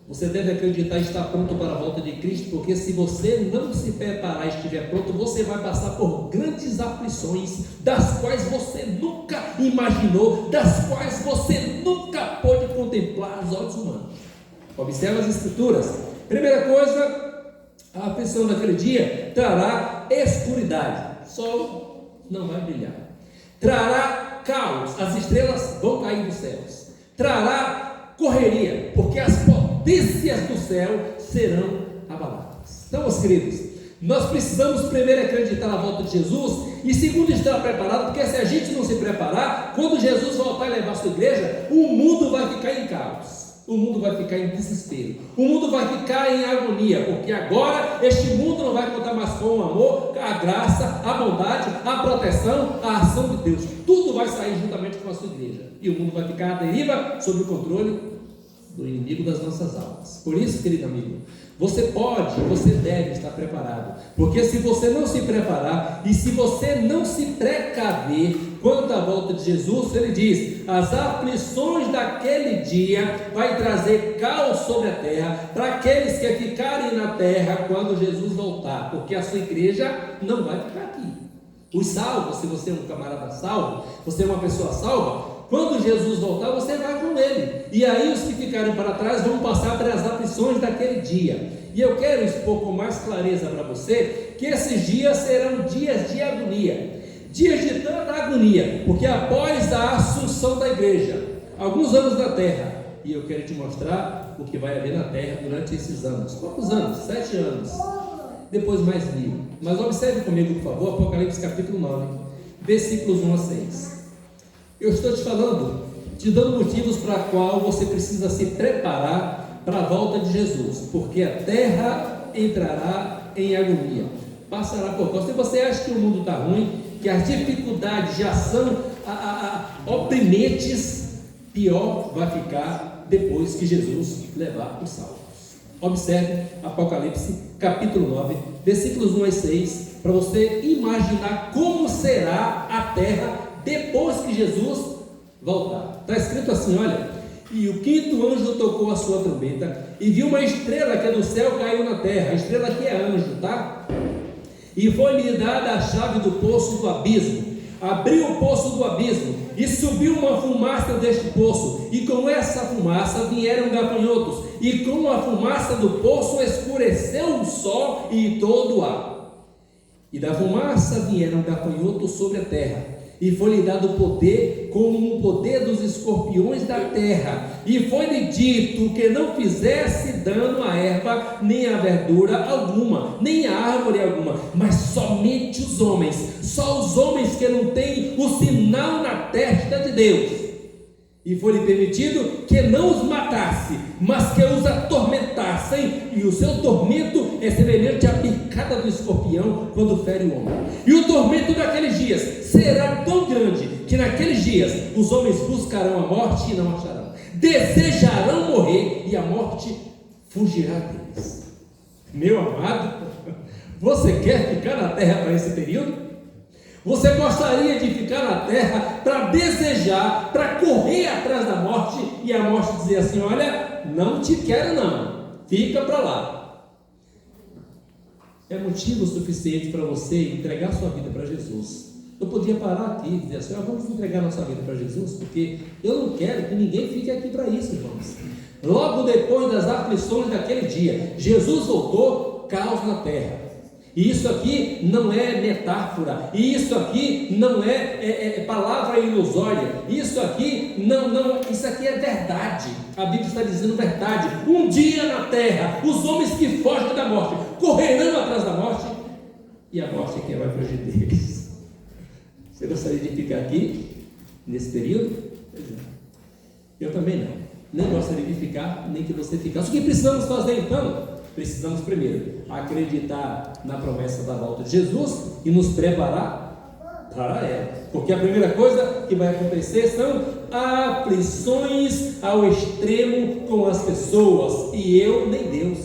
Você deve acreditar e estar pronto para a volta de Cristo, porque se você não se preparar e estiver pronto, você vai passar por grandes aflições, das quais você nunca imaginou, das quais você nunca pôde contemplar aos olhos humanos. Observe as Escrituras. Primeira coisa, a aflição daquele dia trará escuridade, o sol não vai brilhar, trará caos, as estrelas vão cair dos céus, trará correria, porque as potências do céu serão abaladas. Então, meus queridos, nós precisamos primeiro acreditar na volta de Jesus, e segundo, estar preparado, porque se a gente não se preparar, quando Jesus voltar e levar a sua igreja, o mundo vai ficar em caos, o mundo vai ficar em desespero, o mundo vai ficar em agonia, porque agora este mundo não vai contar mais com o amor, a graça, a bondade, a proteção, a ação de Deus. Tudo vai sair juntamente com a sua igreja, e o mundo vai ficar à deriva sob o controle do inimigo das nossas almas. Por isso, querido amigo, você deve estar preparado, porque se você não se preparar e se você não se precaver quanto à volta de Jesus, ele diz: as aflições daquele dia vai trazer caos sobre a terra para aqueles que ficarem na terra quando Jesus voltar, porque a sua igreja não vai ficar aqui. Os salvos, se você é um camarada salvo, você é uma pessoa salva, quando Jesus voltar, você vai com ele. E aí os que ficarem para trás vão passar pelas aflições daquele dia. E eu quero expor com mais clareza para você que esses dias serão dias de agonia. Dias de tanta agonia, porque após a assunção da igreja, alguns anos na terra, e eu quero te mostrar o que vai haver na terra durante esses anos. Poucos anos, 7 anos, depois mais 1000. Mas observe comigo, por favor, Apocalipse capítulo 9, versículos 1 a 6. Eu estou te falando, te dando motivos para qual você precisa se preparar para a volta de Jesus, porque a terra entrará em agonia, passará por causa. Se você acha que o mundo está ruim, que as dificuldades já são oprimentes, pior vai ficar depois que Jesus levar os salvos. Observe Apocalipse capítulo 9, versículos 1 a 6, para você imaginar como será a terra depois que Jesus voltar. Está escrito assim, olha: e o quinto anjo tocou a sua trombeta, e viu uma estrela que do céu caiu na terra. A estrela aqui é anjo, tá? E foi-lhe dada a chave do poço do abismo. Abriu o poço do abismo, e subiu uma fumaça deste poço, e com essa fumaça vieram gafanhotos, e com a fumaça do poço escureceu o sol e todo o ar. E da fumaça vieram gafanhotos sobre a terra, e foi-lhe dado poder como o poder dos escorpiões da terra, e foi-lhe dito que não fizesse dano à erva, nem à verdura alguma, nem à árvore alguma, mas somente os homens, só os homens que não têm o sinal na testa de Deus. E foi-lhe permitido que não os matasse, mas que os atormentassem, e o seu tormento é semelhante à picada do escorpião quando fere o homem. E o tormento daqueles dias será tão grande que naqueles dias os homens buscarão a morte e não acharão, desejarão morrer e a morte fugirá deles. Meu amado, você quer ficar na terra para esse período? Você gostaria de ficar na terra para desejar, para correr atrás da morte e a morte dizer assim: olha, não te quero não, fica para lá? É motivo suficiente para você entregar sua vida para Jesus. Eu podia parar aqui e dizer assim: vamos entregar nossa vida para Jesus, porque eu não quero que ninguém fique aqui para isso, irmãos. Logo depois das aflições daquele dia, Jesus voltou, caos na terra. E isso aqui não é metáfora, e isso aqui não é palavra ilusória, isso aqui isso aqui é verdade. A Bíblia está dizendo verdade. Um dia na terra, os homens que fogem da morte correrão atrás da morte, e a morte é quem vai fugir deles. Você gostaria de ficar aqui nesse período? Pois é. Eu também não. Nem gostaria de ficar, nem que você ficasse. O que precisamos fazer então? Precisamos primeiro acreditar na promessa da volta de Jesus e nos preparar para ela, porque a primeira coisa que vai acontecer são aflições ao extremo com as pessoas, e eu nem Deus,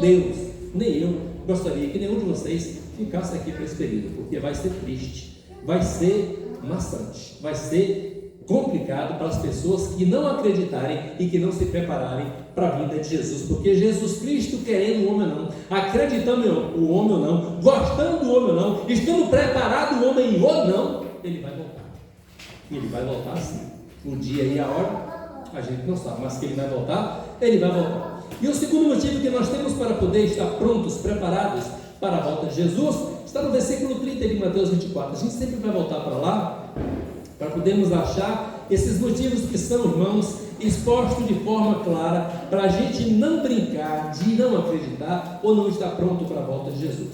Deus, nem eu gostaria que nenhum de vocês ficasse aqui para esse período, porque vai ser triste, vai ser maçante, vai ser complicado para as pessoas que não acreditarem e que não se prepararem para a vinda de Jesus, porque Jesus Cristo, querendo o homem ou não, acreditando o homem ou não, gostando do homem ou não, estando preparado o homem ou não, ele vai voltar. E ele vai voltar sim. O dia e a hora a gente não sabe, mas que ele vai voltar, ele vai voltar. E o segundo motivo que nós temos para poder estar prontos, preparados para a volta de Jesus, está no versículo 30 de Mateus 24. A gente sempre vai voltar para lá, para podermos achar esses motivos que são, irmãos, expostos de forma clara, para a gente não brincar de não acreditar ou não estar pronto para a volta de Jesus.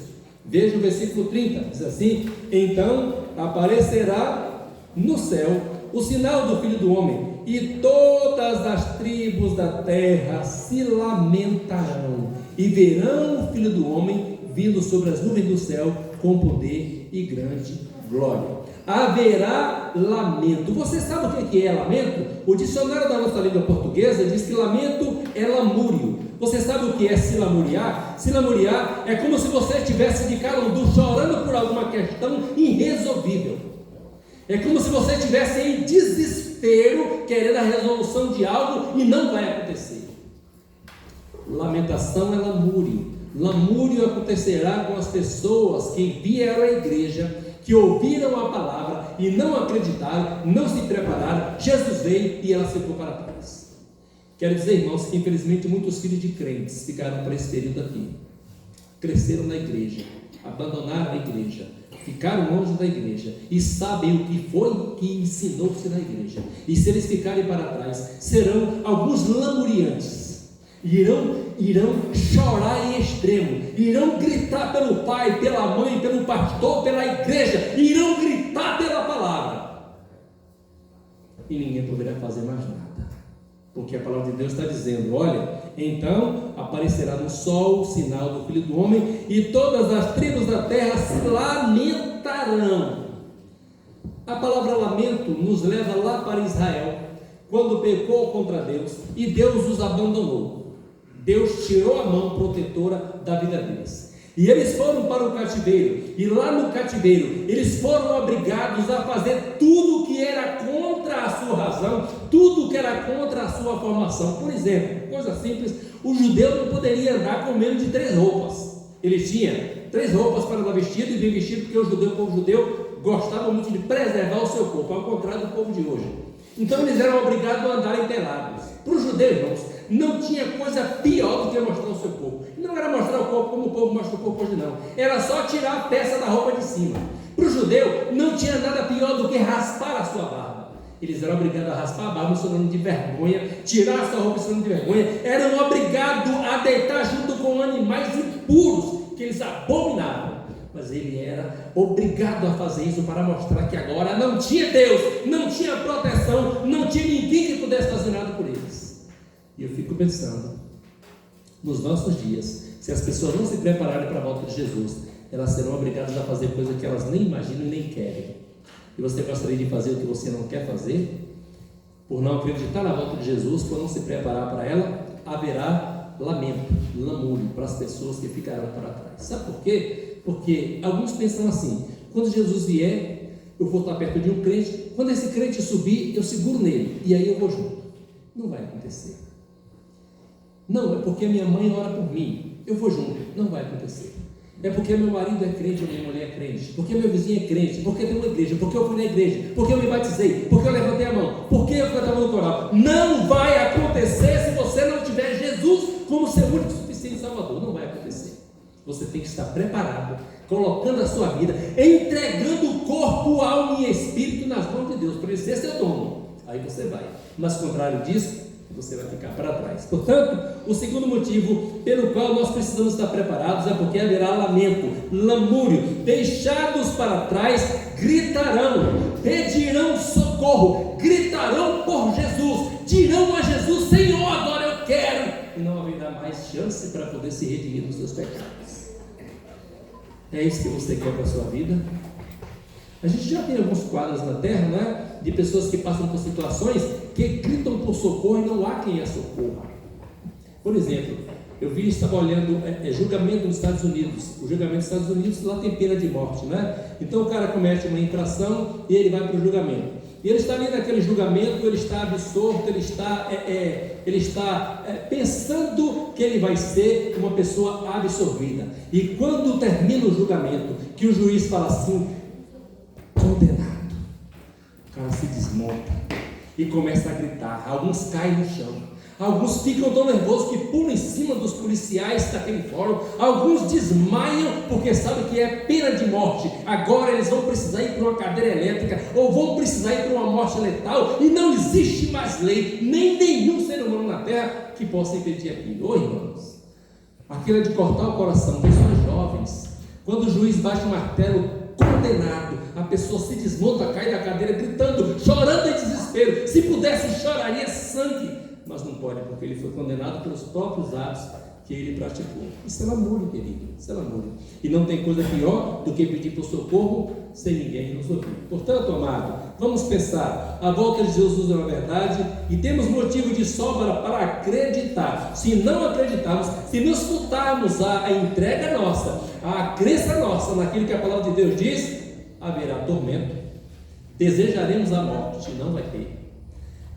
Veja o versículo 30, diz assim: então aparecerá no céu o sinal do Filho do Homem, e todas as tribos da terra se lamentarão, e verão o Filho do Homem vindo sobre as nuvens do céu com poder e grande glória. Haverá lamento. Você sabe o que é lamento? O dicionário da nossa língua portuguesa diz que lamento é lamúrio. Você sabe o que é se lamuriar? Se lamuriar é como se você estivesse de carandu chorando por alguma questão irresolvível. É como se você estivesse em desespero, querendo a resolução de algo e não vai acontecer. Lamentação é lamúrio. Lamúrio acontecerá com as pessoas que vieram à igreja, que ouviram a palavra e não acreditaram, não se prepararam. Jesus veio e ela ficou para trás. Quero dizer, irmãos, que infelizmente muitos filhos de crentes ficaram por esse período aqui. Cresceram na igreja, abandonaram a igreja, ficaram longe da igreja e sabem o que foi que ensinou-se na igreja. E se eles ficarem para trás, serão alguns lamuriantes. Irão chorar em extremo, irão gritar pelo pai, pela mãe, pelo pastor, pela igreja, irão gritar pela palavra. E ninguém poderá fazer mais nada, porque a palavra de Deus está dizendo: olha, então aparecerá no sol o sinal do Filho do Homem, e todas as tribos da terra se lamentarão. A palavra lamento nos leva lá para Israel, quando pecou contra Deus, e Deus os abandonou. Deus tirou a mão protetora da vida deles, e eles foram para o cativeiro, e lá no cativeiro eles foram obrigados a fazer tudo que era contra a sua razão, tudo que era contra a sua formação. Por exemplo, coisa simples, o judeu não poderia andar com menos de 3 roupas. Ele tinha 3 roupas para andar vestido, e bem vestido, porque o povo judeu gostava muito de preservar o seu corpo, ao contrário do povo de hoje. Então eles eram obrigados a andarem pelados. Para os judeus, irmãos, não tinha coisa pior do que mostrar o seu corpo. Não era mostrar o corpo como o povo mostra o corpo hoje, não. Era só tirar a peça da roupa de cima. Para o judeu, não tinha nada pior do que raspar a sua barba. Eles eram obrigados a raspar a barba, sonando de vergonha, tirar a sua roupa sonando de vergonha. Eram obrigados a deitar junto com animais impuros, que eles abominavam. Mas ele era obrigado a fazer isso para mostrar que agora não tinha Deus, não tinha proteção, não tinha ninguém que pudesse fazer nada por eles. E eu fico pensando, nos nossos dias, se as pessoas não se prepararem para a volta de Jesus, elas serão obrigadas a fazer coisas que elas nem imaginam e nem querem. E você gostaria de fazer o que você não quer fazer? Por não acreditar na volta de Jesus, por não se preparar para ela, haverá lamento, lamúrio para as pessoas que ficarão para trás. Sabe por quê? Porque alguns pensam assim: quando Jesus vier, eu vou estar perto de um crente, quando esse crente subir, eu seguro nele, e aí eu vou junto. Não vai acontecer. Não, é porque minha mãe ora por mim, eu vou junto. Não vai acontecer. É porque meu marido é crente ou minha mulher é crente, porque meu vizinho é crente, porque tem uma igreja, porque eu fui na igreja, porque eu me batizei, porque eu levantei a mão, porque eu cantava no coral. Não vai acontecer se você não tiver Jesus como seu único e suficiente Salvador. Não vai acontecer. Você tem que estar preparado, colocando a sua vida, entregando o corpo, alma e espírito nas mãos de Deus, para ele ser seu dono. Aí você vai. Mas contrário disso, você vai ficar para trás. Portanto, o segundo motivo pelo qual nós precisamos estar preparados é porque haverá lamento, lamúrio. Deixados para trás, gritarão, pedirão socorro, gritarão por Jesus, dirão a Jesus: Senhor, agora eu quero. E não haverá mais chance para poder se redimir dos seus pecados. É isso que você quer para a sua vida? A gente já tem alguns quadros na terra, né, de pessoas que passam por situações que gritam por socorro e não há quem a socorra. Por exemplo, eu estava olhando julgamento nos Estados Unidos. O julgamento nos Estados Unidos, lá tem pena de morte, né? Então o cara comete uma infração e ele vai para o julgamento. E ele está ali naquele julgamento, ele está absorto, ele está pensando que ele vai ser uma pessoa absorvida. E quando termina o julgamento, que o juiz fala assim: condenado, o cara se desmonta e começa a gritar. Alguns caem no chão, alguns ficam tão nervosos que pulam em cima dos policiais daquele fórum, alguns desmaiam porque sabem que é pena de morte. Agora eles vão precisar ir para uma cadeira elétrica, ou vão precisar ir para uma morte letal, e não existe mais lei, nem nenhum ser humano na terra que possa impedir aquilo. Ô irmãos, aquilo é de cortar o coração. Pessoas jovens, quando o juiz bate o martelo, condenado, a pessoa se desmonta, cai da cadeira gritando, chorando em desespero. Se pudesse, choraria sangue, mas não pode, porque ele foi condenado pelos próprios atos que ele praticou. Isso é lamúrio, querido, isso é lamúrio. E não tem coisa pior do que pedir por socorro sem ninguém nos ouvir. Portanto, amado, vamos pensar, a volta de Jesus é uma verdade e temos motivo de sobra para acreditar. Se não acreditarmos, se nos furtarmos a entrega nossa, a crença nossa naquilo que a palavra de Deus diz, haverá tormento, desejaremos a morte, não vai ter.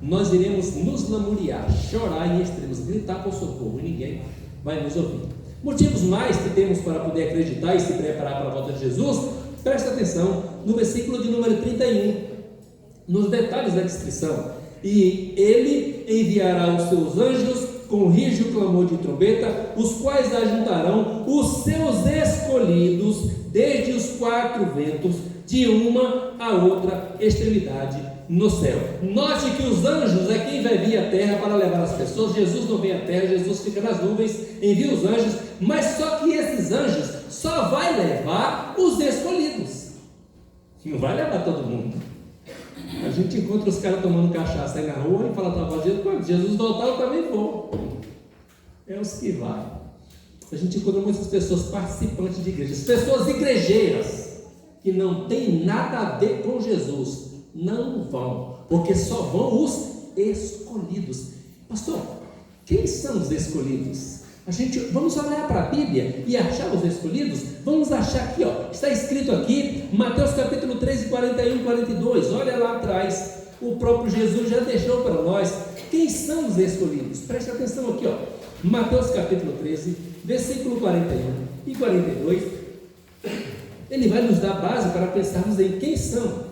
Nós iremos nos lamuriar, chorar em extremos, gritar por socorro, e ninguém vai nos ouvir. Motivos mais que temos para poder acreditar e se preparar para a volta de Jesus, presta atenção no versículo de número 31, nos detalhes da descrição. E ele enviará os seus anjos com rígido clamor de trombeta, os quais ajuntarão os seus escolhidos desde os quatro ventos, de uma a outra extremidade no céu. Note que os anjos é quem vai vir à terra para levar as pessoas. Jesus não vem à terra, Jesus fica nas nuvens, envia os anjos, mas só que esses anjos só vai levar os escolhidos, não vai levar todo mundo. A gente encontra os caras tomando cachaça aí na rua e fala, quando Jesus voltar eu também vou. É os que vai. A gente encontra muitas pessoas participantes de igrejas, pessoas igrejeiras, que não tem nada a ver com Jesus, não vão, porque só vão os escolhidos. Pastor, quem são os escolhidos? Vamos olhar para a Bíblia e achar os escolhidos. Vamos achar aqui, está escrito aqui, Mateus capítulo 13, 41 e 42, olha lá atrás, o próprio Jesus já deixou para nós quem são os escolhidos. Preste atenção aqui, Mateus capítulo 13, versículo 41 e 42, ele vai nos dar base para pensarmos em quem são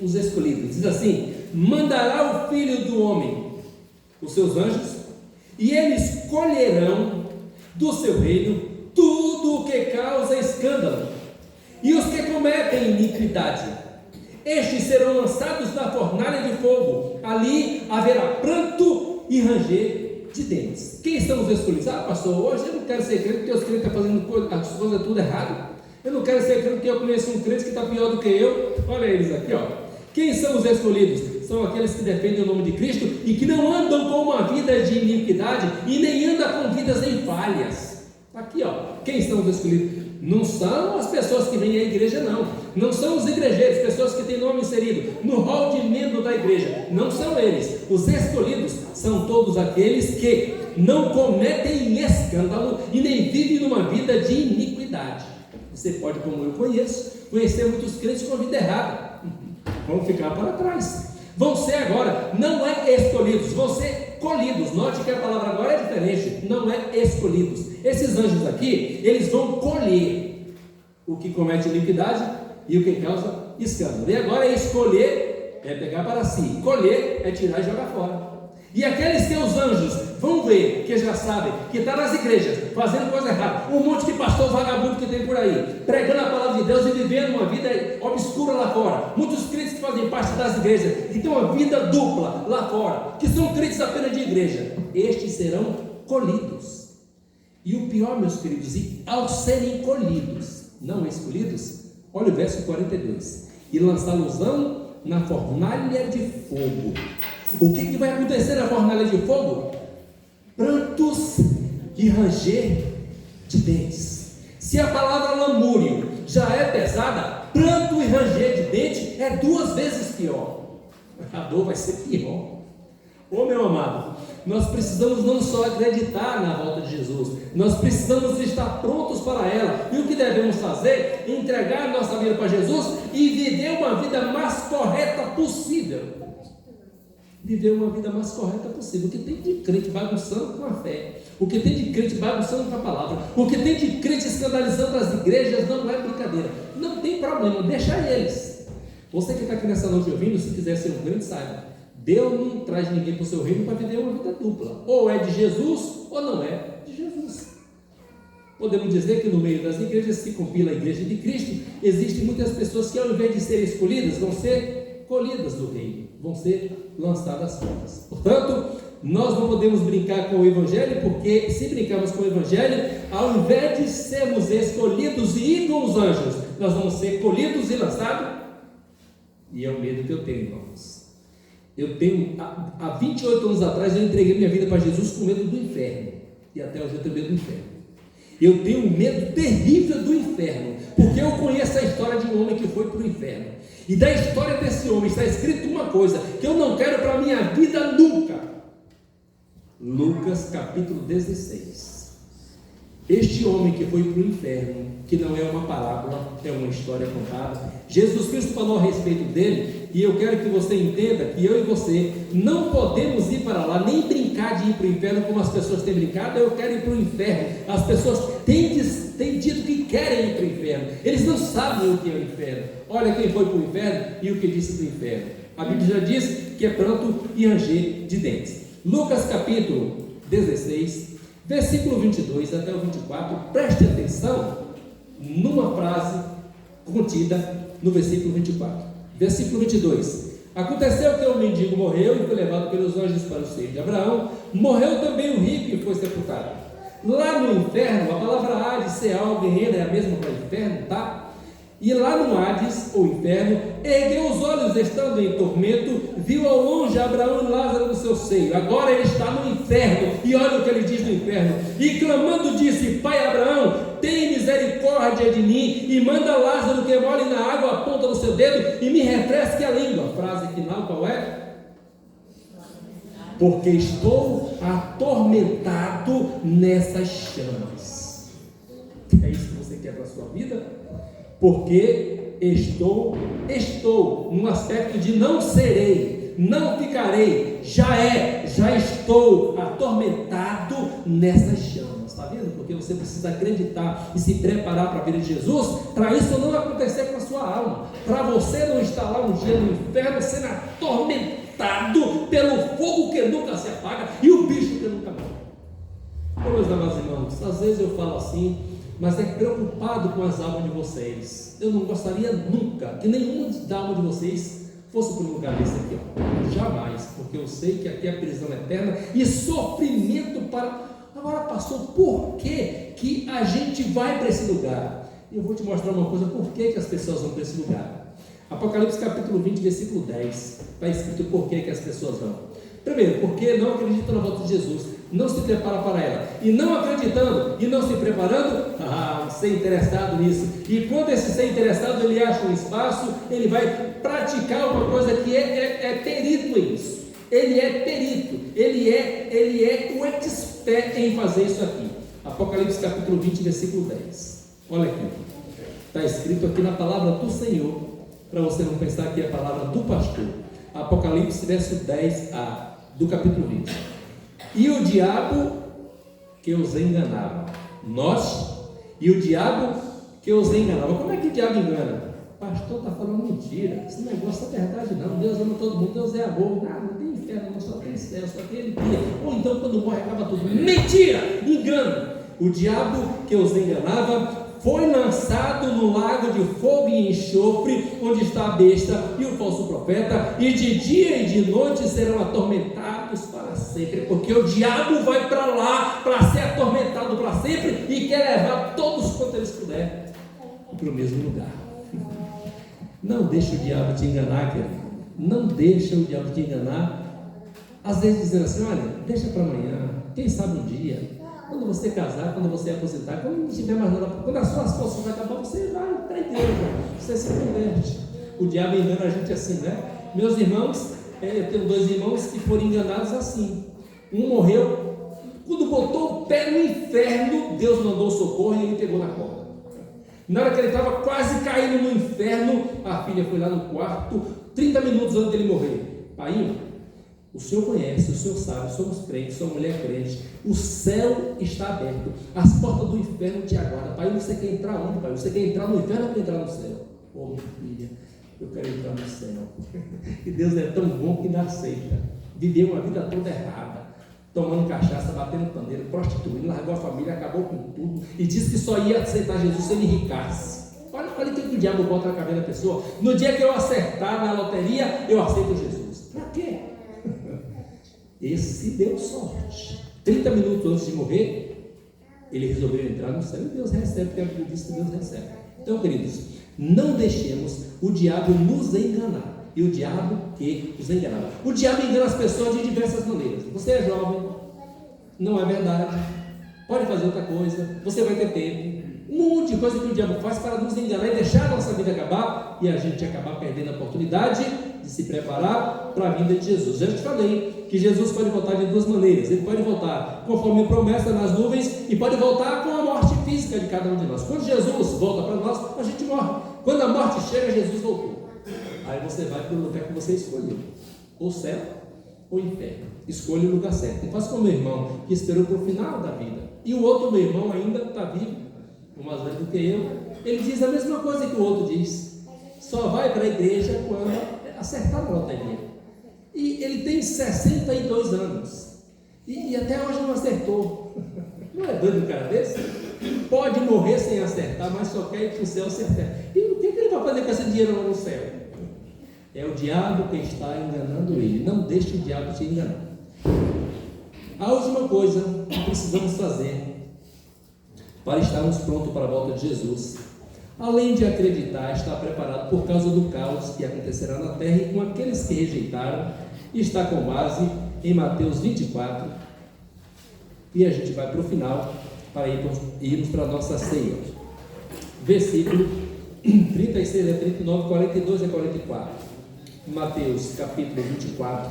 os escolhidos. Diz assim: mandará o Filho do Homem os seus anjos, e eles colherão do seu reino tudo o que causa escândalo, e os que cometem iniquidade, estes serão lançados na fornalha de fogo, ali haverá pranto e ranger de dentes. Quem são os escolhidos? Pastor, hoje eu não quero ser crente porque os crentes estão fazendo as coisas tudo errado. Eu não quero ser crente porque eu conheço um crente que está pior do que eu. Olha eles aqui, Quem são os escolhidos? São aqueles que defendem o nome de Cristo e que não andam com uma vida de iniquidade e nem andam com vidas em falhas. Aqui, quem são os escolhidos? Não são as pessoas que vêm à igreja, não. Não são os igrejeiros, pessoas que têm nome inserido no rol de membro da igreja. Não são eles. Os escolhidos são todos aqueles que não cometem escândalo e nem vivem numa vida de iniquidade. Você pode, como eu conhecer muitos crentes com a vida errada. Vão ficar para trás. Vão ser agora, não é escolhidos, vão ser colhidos. Note que a palavra agora é diferente, não é escolhidos. Esses anjos aqui, eles vão colher o que comete iniquidade e o que causa escândalo. E agora escolher é pegar para si, colher é tirar e jogar fora. E aqueles teus anjos vão ver, que já sabem, que está nas igrejas, fazendo coisa errada, um monte de pastor vagabundo que tem por aí, pregando a palavra de Deus e vivendo uma vida obscura lá fora. Muitos crentes que fazem parte das igrejas, que têm uma vida dupla lá fora, que são crentes apenas de igreja, estes serão colhidos. E o pior, meus queridos, e ao serem colhidos, não escolhidos, olha o verso 42, e lançá-los-ão na fornalha de fogo. O que vai acontecer na fornalha de fogo? Prantos e ranger de dentes. Se a palavra lamúrio já é pesada, pranto e ranger de dente é 2 vezes pior. A dor vai ser pior. Meu amado, nós precisamos não só acreditar na volta de Jesus, nós precisamos estar prontos para ela. E o que devemos fazer? Entregar a nossa vida para Jesus e viver uma vida mais correta possível. Viver uma vida mais correta possível. O que tem de crente bagunçando com a fé, o que tem de crente bagunçando com a palavra, o que tem de crente escandalizando as igrejas, não é brincadeira. Não tem problema, deixa eles. Você que está aqui nessa noite ouvindo, se quiser ser um crente, saiba, Deus não traz ninguém para o seu reino para viver uma vida dupla. Ou é de Jesus, ou não é de Jesus. Podemos dizer que no meio das igrejas se compila a igreja de Cristo. Existem muitas pessoas que, ao invés de serem escolhidas, vão ser colhidas do reino, vão ser lançadas fora. Portanto, nós não podemos brincar com o Evangelho, porque se brincarmos com o Evangelho, ao invés de sermos escolhidos e ir com os anjos, nós vamos ser colhidos e lançados. E é o medo que eu tenho, irmãos. Eu tenho, há 28 anos atrás, eu entreguei minha vida para Jesus com medo do inferno, e até hoje eu tenho medo do inferno. Eu tenho um medo terrível do inferno, porque eu conheço a história de um homem que foi para o inferno. E da história desse homem está escrito uma coisa que eu não quero para a minha vida nunca. Lucas capítulo 16. Este homem que foi para o inferno, que não é uma parábola, é uma história contada. Jesus Cristo falou a respeito dele, e eu quero que você entenda que eu e você não podemos ir para lá, nem brincar de ir para o inferno como as pessoas têm brincado. Eu quero ir para o inferno. As pessoas têm dito que querem ir para o inferno, eles não sabem o que é o inferno. Olha quem foi para o inferno e o que disse do inferno. A Bíblia já diz que é pranto e ranger de dentes. Lucas capítulo 16, versículo 22 até o 24, preste atenção numa frase contida no versículo 24. Versículo 22: aconteceu que o mendigo morreu e foi levado pelos anjos para o seio de Abraão. Morreu também o rico e foi sepultado. Lá no inferno, a palavra Hades, Seol, guerreira, é a mesma para o inferno, tá? E lá no Hades, ou inferno, ergueu os olhos, estando em tormento, viu ao longe Abraão e Lázaro no seu seio. Agora ele está no inferno, e olha o que ele diz no inferno: e clamando disse: Pai Abraão, tem misericórdia de mim, e manda Lázaro que molhe na água a ponta do seu dedo, e me refresque a língua. Frase final qual é? Porque estou atormentado nessas chamas. É isso que você quer para a sua vida? Porque estou num aspecto de não serei, não ficarei, já estou atormentado nessas chamas. Está vendo? Porque você precisa acreditar e se preparar para a vida de Jesus, para isso não acontecer com a sua alma, para você não estar lá um dia no inferno sendo atormentado pelo fogo que nunca se apaga e o bicho que nunca morre. Meus amados irmãos, às vezes eu falo assim, mas é preocupado com as almas de vocês. Eu não gostaria nunca que nenhuma da alma de vocês fosse para um lugar desse aqui, ó. Jamais, porque eu sei que aqui é a prisão eterna e sofrimento para... Agora, pastor, por que a gente vai para esse lugar? E eu vou te mostrar uma coisa, por que as pessoas vão para esse lugar. Apocalipse capítulo 20, versículo 10, está escrito por que as pessoas vão. Primeiro, porque não acreditam na volta de Jesus, não se prepara para ela, e não acreditando e não se preparando, ser interessado nisso. E quando esse ser interessado, ele acha um espaço, ele vai praticar uma coisa que é perito nisso. Ele é perito, ele é o expert em fazer isso aqui. Apocalipse capítulo 20, versículo 10. Olha aqui, está escrito aqui na palavra do Senhor, para você não pensar que é a palavra do pastor. Apocalipse verso 10a do capítulo 20. E o diabo que os enganava, e o diabo que os enganava. Como é que o diabo engana? Pastor está falando mentira, esse negócio é verdade não, Deus ama todo mundo, Deus é amor, não tem inferno, não, só tem céu, só tem alegria, ou então quando morre acaba tudo. Mentira, engano. O diabo que os enganava foi lançado no lago de fogo e enxofre, onde está a besta e o falso profeta, e de dia e de noite serão atormentados para sempre, porque o diabo vai para lá para ser atormentado para sempre e quer levar todos quanto eles puder para o mesmo lugar. Não deixa o diabo te enganar, querido. Não deixa o diabo te enganar. Às vezes dizendo assim, olha, deixa para amanhã, quem sabe um dia, quando você casar, quando você aposentar, quando não tiver mais nada, quando as suas forças acabar, você vai para a igreja, você se converte. O diabo engana a gente assim, né? Meus irmãos, eu tenho 2 irmãos que foram enganados assim. Um morreu, quando botou o pé no inferno, Deus mandou socorro e ele pegou na corda. Na hora que ele estava quase caindo no inferno, a filha foi lá no quarto, 30 minutos antes dele morrer. Pai, o Senhor conhece, o Senhor sabe, somos crentes, somos mulher crente, o céu está aberto, as portas do inferno te aguardam. Pai, você quer entrar onde, pai? Você quer entrar no inferno ou quer entrar no céu? Oh, minha filha, eu quero entrar no céu. E Deus é tão bom que não aceita. Viveu uma vida toda errada, tomando cachaça, batendo pandeiro, prostituindo, largou a família, acabou com tudo, e disse que só ia aceitar Jesus se ele ricasse. Olha o que o diabo bota na cabeça da pessoa. No dia que eu acertar na loteria, eu aceito Jesus. Para quê? Esse deu sorte. 30 minutos antes de morrer, ele resolveu entrar no céu e Deus recebe, porque a Bíblia diz que Deus recebe. Então, queridos, não deixemos o diabo nos enganar. E o diabo que os enganava. O diabo engana as pessoas de diversas maneiras. Você é jovem, não é verdade, pode fazer outra coisa, você vai ter tempo, Um monte de coisa que o diabo faz para nos enganar e deixar a nossa vida acabar, e a gente acabar perdendo a oportunidade de se preparar para a vinda de Jesus. Já te falei que Jesus pode voltar de duas maneiras. Ele pode voltar conforme promessa nas nuvens e pode voltar com a morte física de cada um de nós. Quando Jesus volta para nós, a gente morre. Quando a morte chega, Jesus voltou. Aí você vai para o lugar que você escolheu, ou céu ou inferno. Escolha o lugar certo. Não faça como meu irmão, que esperou para o final da vida, e o outro meu irmão ainda está vivo, mais velho do que eu. Ele diz a mesma coisa que o outro diz: só vai para a igreja quando acertar na loteria. E ele tem 62 anos e até hoje não acertou. Não é doido um cara desse? Pode morrer sem acertar, mas só quer ir para o céu acertar. E o que ele vai fazer com esse dinheiro lá no céu? É o diabo que está enganando ele. Não deixe o diabo te enganar. A última coisa que precisamos fazer para estarmos prontos para a volta de Jesus, além de acreditar, estar preparado por causa do caos que acontecerá na terra e com aqueles que rejeitaram, está com base em Mateus 24, e a gente vai para o final para irmos para a nossa ceia. Versículo 36 a 39, 42 a 44. Mateus capítulo 24,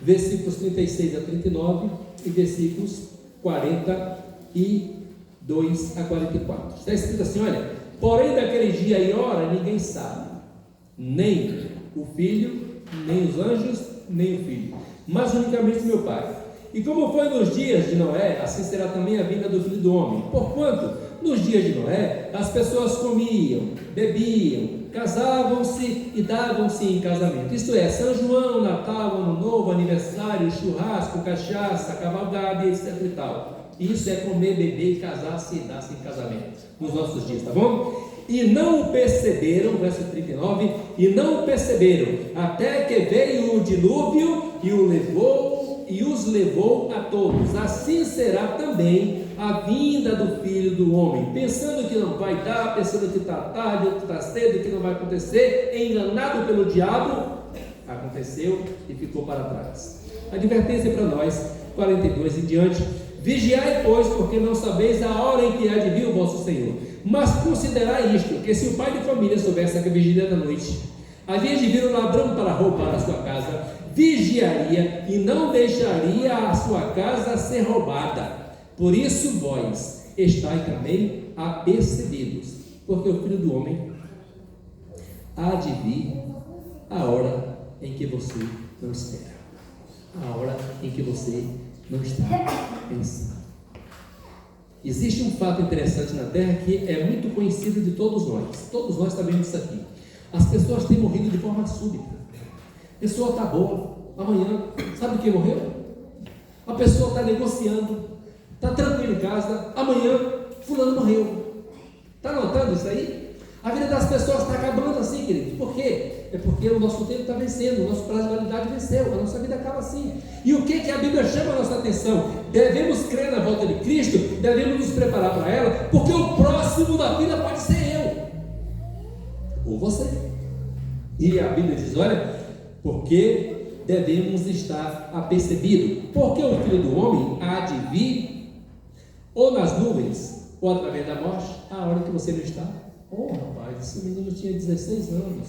versículos 36 a 39 e versículos 42 a 44. Está escrito assim: olha, porém daquele dia e hora ninguém sabe, nem o Filho, nem os anjos, nem o Filho, mas unicamente meu Pai. E como foi nos dias de Noé, assim será também a vinda do Filho do Homem. Porquanto, nos dias de Noé, as pessoas comiam, bebiam, casavam-se e davam-se em casamento. Isto é, São João, Natal, Ano Novo, aniversário, churrasco, cachaça, cavalgada, etc e tal. Isso é comer, beber, casar-se e dar-se em casamento nos nossos dias, tá bom? E não o perceberam, verso 39, e não o perceberam, até que veio o dilúvio e os levou a todos. Assim será também a vinda do Filho do Homem, pensando que não vai dar, pensando que está tarde, que está cedo, que não vai acontecer, enganado pelo diabo. Aconteceu e ficou para trás. Advertência para nós, 42 em diante: vigiai, pois, porque não sabeis a hora em que há de vir o vosso Senhor. Mas considerai isto, que se o pai de família soubesse que a vigília da noite havia de vir o ladrão para roubar a sua casa, vigiaria e não deixaria a sua casa ser roubada. Por isso vós estáis também apercebidos, porque o Filho do Homem há de vir a hora em que você não espera, a hora em que você não está pensando. Existe um fato interessante na Terra que é muito conhecido de todos nós sabemos isso aqui. As pessoas têm morrido de forma súbita. A pessoa está boa, amanhã, sabe quem morreu? A pessoa está negociando, está tranquilo em casa, amanhã fulano morreu. Está notando isso aí? A vida das pessoas está acabando assim, queridos. Por quê? É porque o nosso tempo está vencendo, o nosso prazo de validade venceu, a nossa vida acaba assim. E o que a Bíblia chama a nossa atenção? Devemos crer na volta de Cristo, devemos nos preparar para ela, porque o próximo da vida pode ser eu ou você. E a Bíblia diz: olha, porque devemos estar apercebidos, porque o Filho do Homem há de vir ou nas nuvens ou através da morte, a hora que você não está. Oh, rapaz, esse menino tinha 16 anos,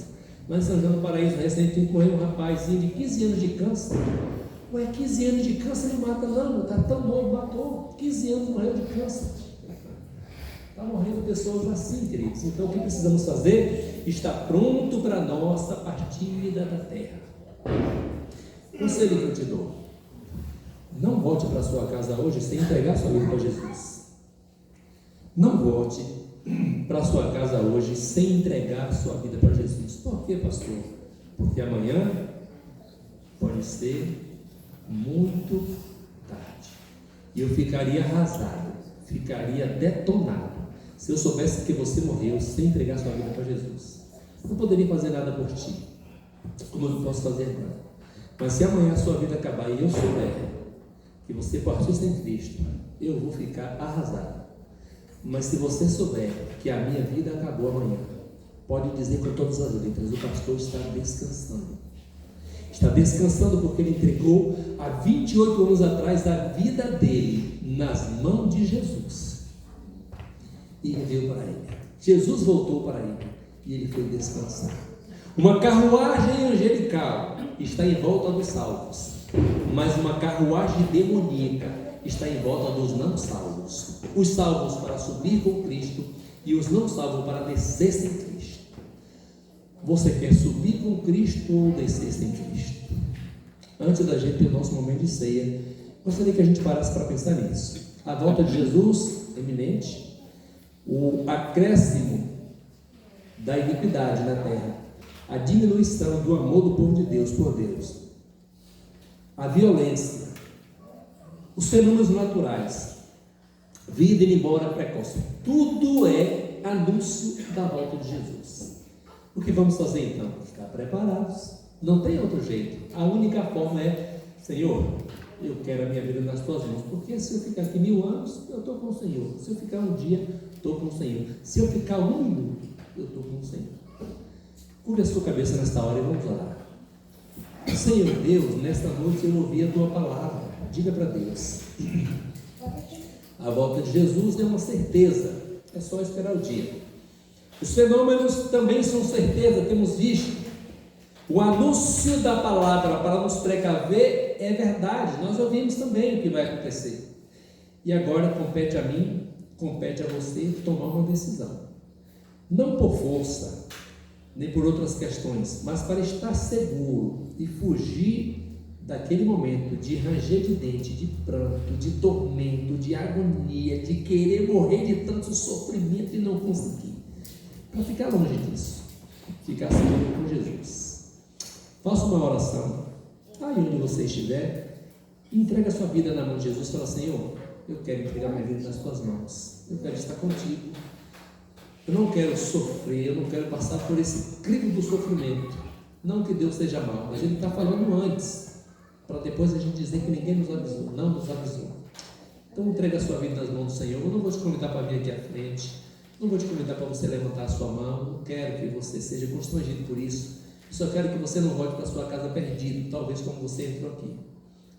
lá em São João do Paraíso, recentemente morreu um rapazinho de 15 anos de câncer. Ué, 15 anos de câncer não mata não, está tão novo, matou. 15 anos morreu de câncer. Está morrendo pessoas assim, queridos. Então o que precisamos fazer? Estar pronto para a nossa partida da terra. Conselho que eu te dou: não volte para a sua casa hoje sem entregar sua vida para Jesus. Não volte para a sua casa hoje sem entregar sua vida para Jesus. Por quê, pastor? Porque amanhã pode ser muito tarde e eu ficaria arrasado, ficaria detonado se eu soubesse que você morreu sem entregar sua vida para Jesus. Não poderia fazer nada por ti, como eu não posso fazer agora. Mas se amanhã a sua vida acabar e eu souber que você partiu sem Cristo, eu vou ficar arrasado. Mas se você souber que a minha vida acabou amanhã, pode dizer com todas as letras: o pastor está descansando. Está descansando porque ele entregou há 28 anos atrás a vida dele nas mãos de Jesus. e enviou para ele. Jesus voltou para ele e ele foi descansar. Uma carruagem angelical está em volta dos salvos, mas uma carruagem demoníaca está em volta dos não salvos. Os salvos para subir com Cristo e os não salvos para descer sem Cristo. Você quer subir com Cristo ou descer sem Cristo? Antes da gente ter o nosso momento de ceia, gostaria que a gente parasse para pensar nisso. A volta de Jesus, eminente, o acréscimo da iniquidade na terra, a diminuição do amor do povo de Deus por Deus, a violência, os fenômenos naturais, vida indo embora precoce, tudo é anúncio da volta de Jesus. O que vamos fazer então? Ficar preparados. Não tem outro jeito. A única forma é: Senhor, eu quero a minha vida nas tuas mãos, porque se eu ficar aqui 1000 anos, eu estou com o Senhor. Se eu ficar um dia, estou com o Senhor. Se eu ficar 1 minuto, eu estou com o Senhor. Curva a sua cabeça nesta hora e vamos orar. Senhor Deus, nesta noite eu ouvi a tua palavra. Diga para Deus: a volta de Jesus é uma certeza, é só esperar o dia. Os fenômenos também são certeza, temos visto. O anúncio da palavra para nos precaver é verdade, nós ouvimos também o que vai acontecer. E agora compete a mim, compete a você tomar uma decisão. Não por força, nem por outras questões, mas para estar seguro e fugir daquele momento de ranger de dente, de pranto, de tormento, de agonia, de querer morrer de tanto sofrimento e não conseguir. Para ficar longe disso, ficar seguro com Jesus. Faça uma oração, aí onde você estiver, entrega a sua vida na mão de Jesus. Fala: Senhor, eu quero entregar minha vida nas tuas mãos, eu quero estar contigo, eu não quero sofrer, eu não quero passar por esse crivo do sofrimento. Não que Deus seja mau, mas Ele está falando antes, para depois a gente dizer que ninguém nos avisou. Não nos avisou. Então entrega a sua vida nas mãos do Senhor. Eu não vou te convidar para vir aqui à frente, não vou te convidar para você levantar a sua mão, não quero que você seja constrangido por isso. Eu só quero que você não volte para a sua casa perdido, talvez como você entrou aqui.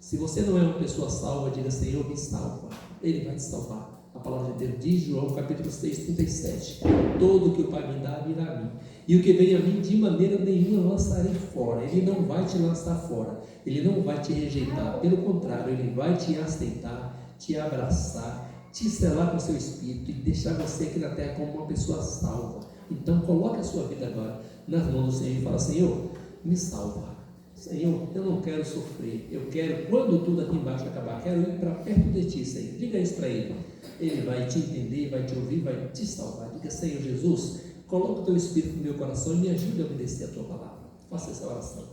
Se você não é uma pessoa salva, diga: Senhor, me salva. Ele vai te salvar. A palavra de Deus diz, João capítulo 6, 37: todo que o Pai me dá virá a mim, e o que vem a mim de maneira nenhuma lançarei fora. Ele não vai te lançar fora, Ele não vai te rejeitar, pelo contrário, Ele vai te aceitar, te abraçar, te selar com seu Espírito e deixar você aqui na terra como uma pessoa salva. Então coloque a sua vida agora nas mãos do Senhor e fala: Senhor, me salva. Senhor, eu não quero sofrer, eu quero, quando tudo aqui embaixo acabar, quero ir para perto de Ti, Senhor. Diga isso para Ele. Ele vai te entender, vai te ouvir, vai te salvar. Diga: Senhor Jesus, coloca o Teu Espírito no meu coração e me ajude a obedecer a Tua palavra. Faça essa oração.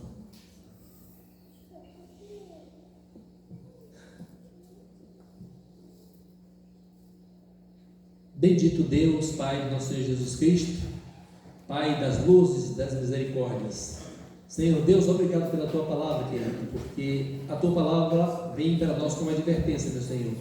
Bendito Deus, Pai de nosso Senhor Jesus Cristo, Pai das luzes e das misericórdias. Senhor Deus, obrigado pela Tua palavra, querido, porque a Tua palavra vem para nós como advertência, meu Senhor.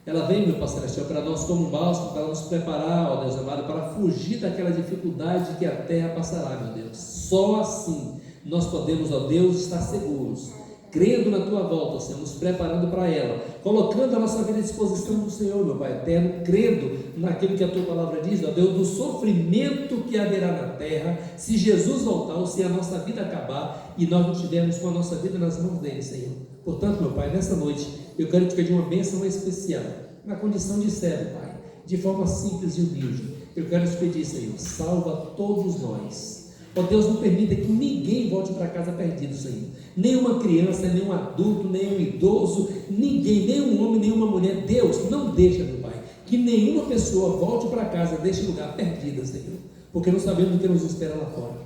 Ela vem, meu Pai Celestial, para nós como um bálsamo, para nos preparar, ó Deus amado, para fugir daquela dificuldade que a terra passará, meu Deus. Só assim nós podemos, ó Deus, estar seguros, crendo na Tua volta, Senhor, nos preparando para ela, colocando a nossa vida à disposição do Senhor, meu Pai eterno, crendo naquilo que a Tua palavra diz, ó Deus, do sofrimento que haverá na terra, se Jesus voltar ou se a nossa vida acabar e nós não estivermos com a nossa vida nas mãos dele, Senhor. Portanto, meu Pai, nessa noite eu quero te pedir uma bênção especial, na condição de servo, Pai, de forma simples e humilde. Eu quero te pedir, Senhor, salva todos nós. Ó Deus, não permita que ninguém volte para casa perdido, Senhor. Nenhuma criança, nenhum adulto, nenhum idoso, ninguém, nenhum homem, nenhuma mulher. Deus, não deixa, meu Pai, que nenhuma pessoa volte para casa deste lugar perdida, Senhor, porque não sabemos o que nos espera lá fora.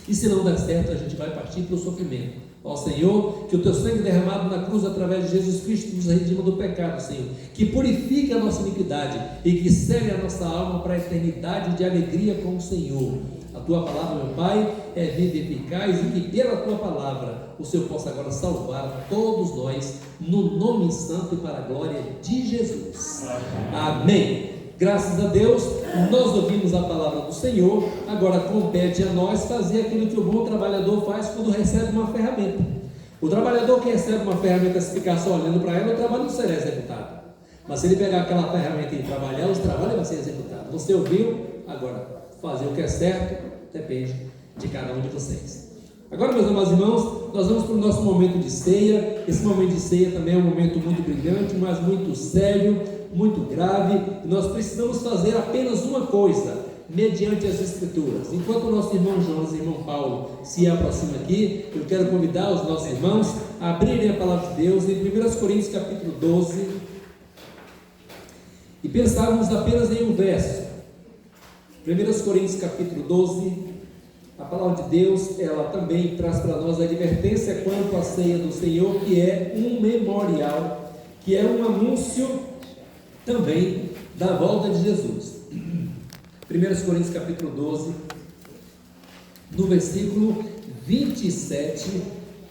E se não der certo, a gente vai partir para o sofrimento. Ó Senhor, que o Teu sangue derramado na cruz através de Jesus Cristo nos redima do pecado, Senhor, que purifique a nossa iniquidade e que cele a nossa alma para a eternidade de alegria com o Senhor. A Tua palavra, meu Pai, é viva e eficaz, e que pela Tua palavra o Senhor possa agora salvar todos nós, no nome santo e para a glória de Jesus. Amém. Graças a Deus, nós ouvimos a palavra do Senhor. Agora compete a nós fazer aquilo que o bom trabalhador faz quando recebe uma ferramenta. O trabalhador que recebe uma ferramenta, se ficar só olhando para ela, o trabalho não será executado. Mas se ele pegar aquela ferramenta e trabalhar, os trabalhos vão ser executados. Você ouviu? Agora, fazer o que é certo depende de cada um de vocês. Agora, meus amados irmãos, nós vamos para o nosso momento de ceia. Esse momento de ceia também é um momento muito brilhante, mas muito sério, muito grave. E nós precisamos fazer apenas uma coisa, mediante as Escrituras. Enquanto o nosso irmão Jonas e o irmão Paulo se aproximam aqui, eu quero convidar os nossos irmãos a abrirem a palavra de Deus em 1 Coríntios capítulo 12 e pensarmos apenas em um verso. 1 Coríntios capítulo 12, a palavra de Deus, ela também traz para nós a advertência quanto à ceia do Senhor, que é um memorial, que é um anúncio também da volta de Jesus. 1 Coríntios capítulo 12, no versículo 27,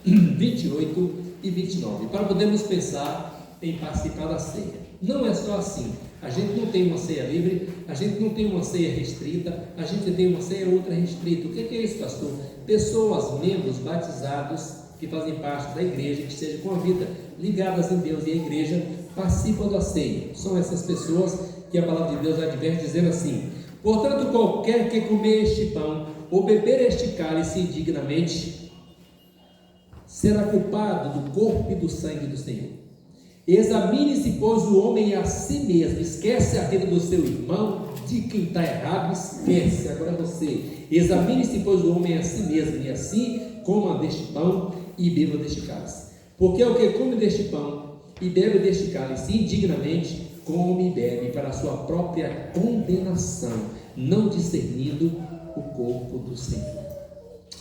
28 e 29, para podermos pensar em participar da ceia. Não é só assim, a gente não tem uma ceia livre, a gente não tem uma ceia restrita, a gente tem uma ceia ultra restrita. O que é isso, pastor? Pessoas, membros batizados, que fazem parte da igreja, que estejam com a vida ligadas em Deus e a igreja, participam da ceia. São essas pessoas que a palavra de Deus adverte dizendo assim: portanto, qualquer que comer este pão ou beber este cálice indignamente será culpado do corpo e do sangue do Senhor. Examine-se, pois, o homem a si mesmo. Esquece a vida do seu irmão, de quem está errado, esquece. Agora você. Examine-se, pois, o homem a si mesmo, e assim coma deste pão e beba deste cálice. Porque o que come deste pão e bebe deste cálice indignamente, come e bebe para a sua própria condenação, não discernindo o corpo do Senhor.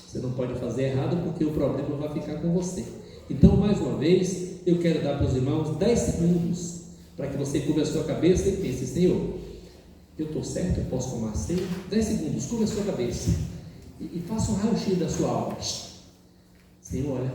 Você não pode fazer errado, porque o problema vai ficar com você. Então, mais uma vez, eu quero dar para os irmãos 10 segundos para que você cubra a sua cabeça e pense: Senhor, eu estou certo, eu posso tomar ceia? 10 segundos, cubra a sua cabeça e faça um raio-x da sua alma. Senhor, olha,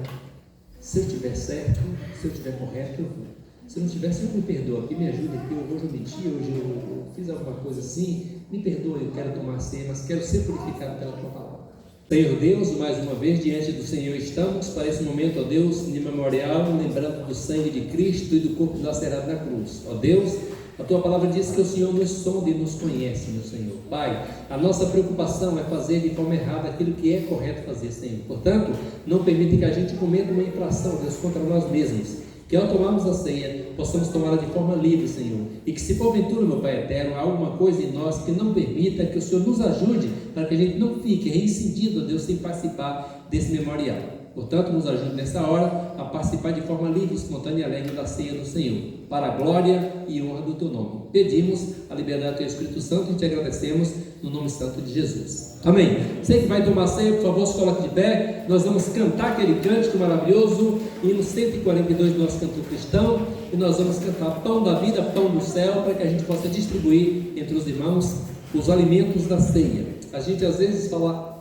se eu estiver certo, se eu estiver correto, eu vou. Se não estiver, Senhor, me perdoa aqui, me ajuda aqui. Hoje eu menti, hoje eu fiz alguma coisa assim, me perdoa, eu quero tomar ceia, mas quero ser purificado pela tua palavra. Senhor Deus, mais uma vez diante do Senhor estamos para esse momento, ó Deus, de memorial, lembrando do sangue de Cristo e do corpo lacerado na cruz. Ó Deus, a tua palavra diz que o Senhor nos sonda e nos conhece, meu Senhor. Pai, a nossa preocupação é fazer de forma errada aquilo que é correto fazer, Senhor. Portanto, não permite que a gente cometa uma infração, Deus, contra nós mesmos. Que ao tomarmos a ceia, possamos tomá-la de forma livre, Senhor. E que se porventura, meu Pai eterno, há alguma coisa em nós que não permita, que o Senhor nos ajude para que a gente não fique reincidindo, ó Deus, sem participar desse memorial. Portanto, nos ajude nessa hora a participar de forma livre, espontânea e alegre da ceia do Senhor, para a glória e honra do teu nome. Pedimos a liberdade do teu Espírito Santo e te agradecemos no nome santo de Jesus. Amém. Você que vai tomar ceia, por favor, se coloque de pé. Nós vamos cantar aquele cântico maravilhoso, hino 142 do nosso canto cristão, e nós vamos cantar Pão da Vida, Pão do Céu, para que a gente possa distribuir entre os irmãos os alimentos da ceia. A gente às vezes fala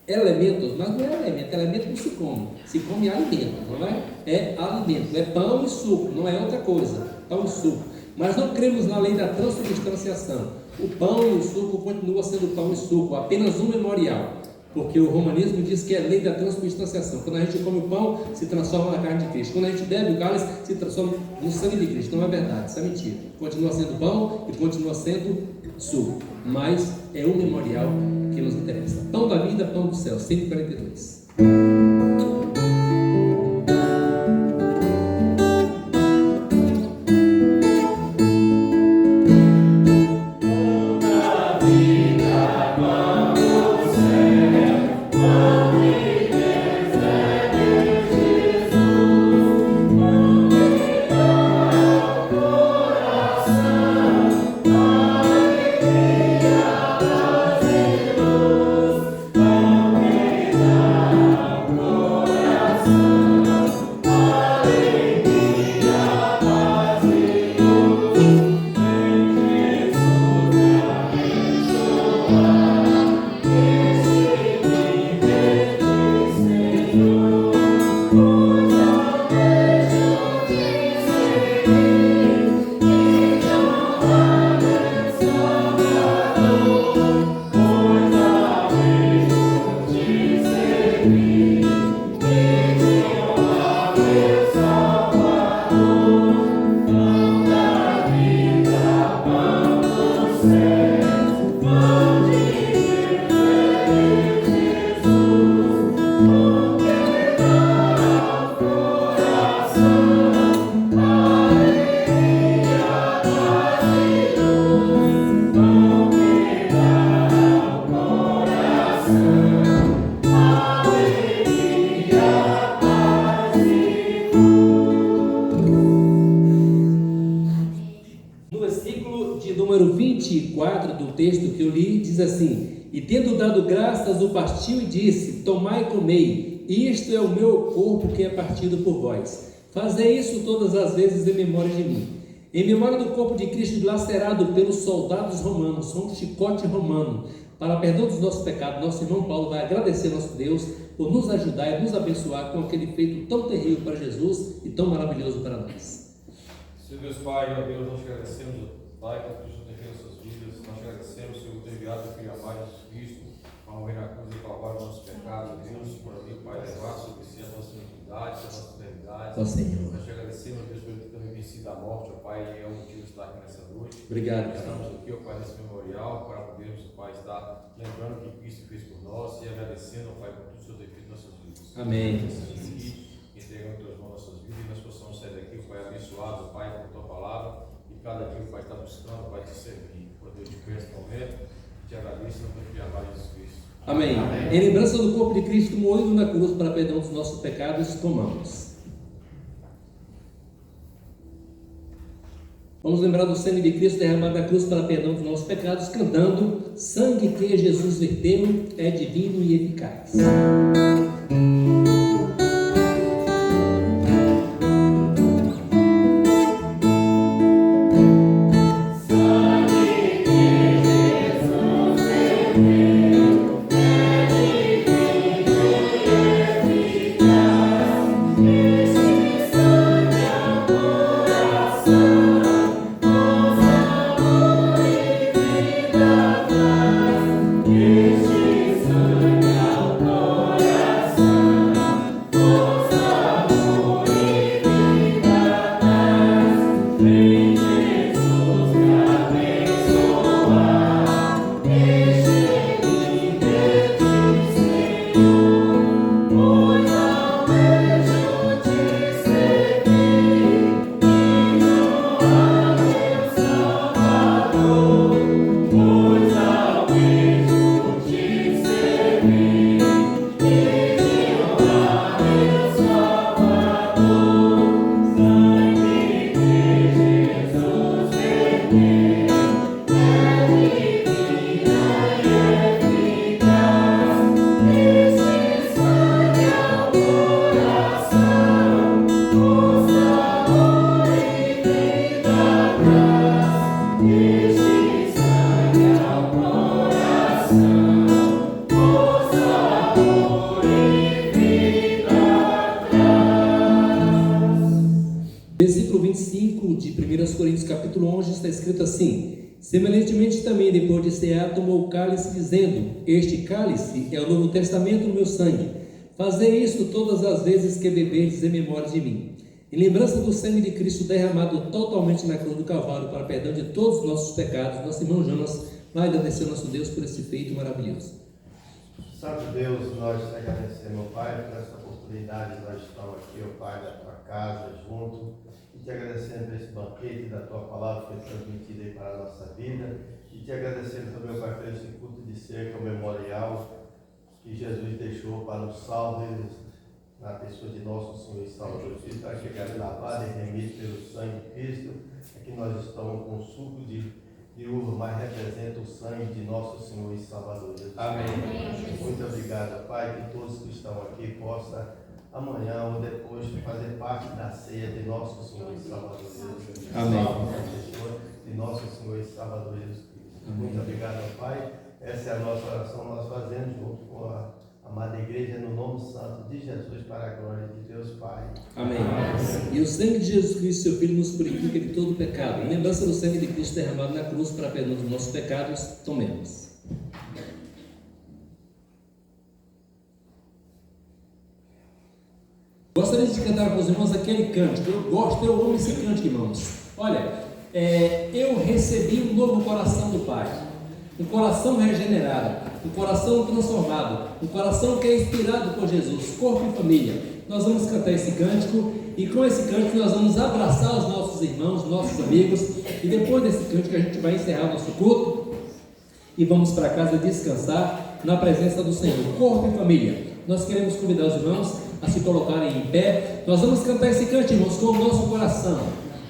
elementos, mas não é elemento não se come alimento, não é? É alimento, é pão e suco, não é outra coisa, pão e suco. Mas não cremos na lei da transubstanciação. O pão e o suco continuam sendo pão e suco, apenas um memorial, porque o romanismo diz que é lei da transubstanciação. Quando a gente come o pão, se transforma na carne de Cristo. Quando a gente bebe o cálice, se transforma no sangue de Cristo. Não é verdade, isso é mentira. Continua sendo pão e continua sendo suco, mas é um memorial que nos interessa. Pão da vida, pão do céu, 142. 24 do texto que eu li, diz assim: e tendo dado graças, o partiu e disse: tomai e comei, isto é o meu corpo que é partido por vós. Fazei isso todas as vezes em memória de mim. Em memória do corpo de Cristo dilacerado pelos soldados romanos, com um chicote romano, para perdão dos nossos pecados, nosso irmão Paulo vai agradecer ao nosso Deus por nos ajudar e nos abençoar com aquele feito tão terrível para Jesus e tão maravilhoso para nós. Senhor Deus Pai, ó Deus, nós te agradecemos, Pai, por Cristo ter feito nossas vidas. Nós te agradecemos, Senhor, por ter enviado o Filho amado Jesus Cristo para morrer na cruz e salvar os nossos pecados. Deus, por ali, Pai, levar sobre si a nossa iniquidade, a nossa enfermidade. Ó Senhor. Nós te agradecemos, Deus, por ter também vencido a morte, ó Pai, e é o motivo de estar aqui nessa noite. Obrigado, Pai. Estamos aqui, ó Pai, nesse memorial, para podermos, ó Pai, estar lembrando o que Cristo fez por nós e agradecendo, ó Pai, por tudo que o Senhor tem feito em nossas vidas. Amém. Entregando em tuas mãos nossas vidas e nós possamos sair daqui, Pai, abençoado, Pai, por tua palavra, e cada dia o Pai está buscando, Pai, te servir. Por Deus, te peço nesse momento, te agradeço no teu filho amado Jesus Cristo. Amém. Em lembrança do corpo de Cristo moído na cruz para perdão dos nossos pecados, comamos. Vamos lembrar do sangue de Cristo derramado na cruz para perdão dos nossos pecados, cantando: sangue que Jesus verteu é divino e eficaz. Versículo 25 de 1 Coríntios capítulo 11 está escrito assim: semelhantemente também, depois de cear, tomou o cálice, dizendo: este cálice é o novo testamento no meu sangue. Fazei isto todas as vezes que beberdes em memória de mim. Em lembrança do sangue de Cristo derramado totalmente na cruz do Calvário para perdão de todos os nossos pecados, nosso irmão Jonas vai agradecer ao nosso Deus por esse feito maravilhoso. Santo Deus, nós te agradecemos, Pai, por essa oportunidade de nós estarmos aqui, ó Pai, na tua casa, junto, e te agradecendo por esse banquete da tua palavra que foi transmitida aí para a nossa vida, e te agradecendo também, Pai, por esse culto de cerca, o memorial que Jesus deixou para os salvos na pessoa de nosso Senhor e Salvador Jesus, para chegar lavado e remido pelo sangue de Cristo. Aqui nós estamos com o suco de uva, mas representa o sangue de nosso Senhor e Salvador Jesus. Amém. Muito obrigado, Pai, que todos que estão aqui possam amanhã ou depois fazer parte da ceia de nosso Senhor e Salvador Jesus. Amém. De nosso Senhor e Salvador Jesus Cristo. Muito obrigado, Pai. Essa é a nossa oração, nós fazemos junto com a amada igreja, no nome santo de Jesus, para a glória de Deus Pai. Amém. E o sangue de Jesus Cristo, seu Filho, nos purifica de todo pecado. Em lembrança do sangue de Cristo derramado na cruz para perdão dos nossos pecados, tomemos. Gostaria de cantar com os irmãos aquele cântico. Eu amo esse cântico, irmãos. Olha, eu recebi um novo coração do Pai. Um coração regenerado, um coração transformado, um coração que é inspirado por Jesus, corpo e família. Nós vamos cantar esse cântico e com esse cântico nós vamos abraçar os nossos irmãos, nossos amigos, e depois desse cântico a gente vai encerrar nosso culto e vamos para casa descansar na presença do Senhor, corpo e família. Nós queremos convidar os irmãos a se colocarem em pé. Nós vamos cantar esse cântico, irmãos, com o nosso coração.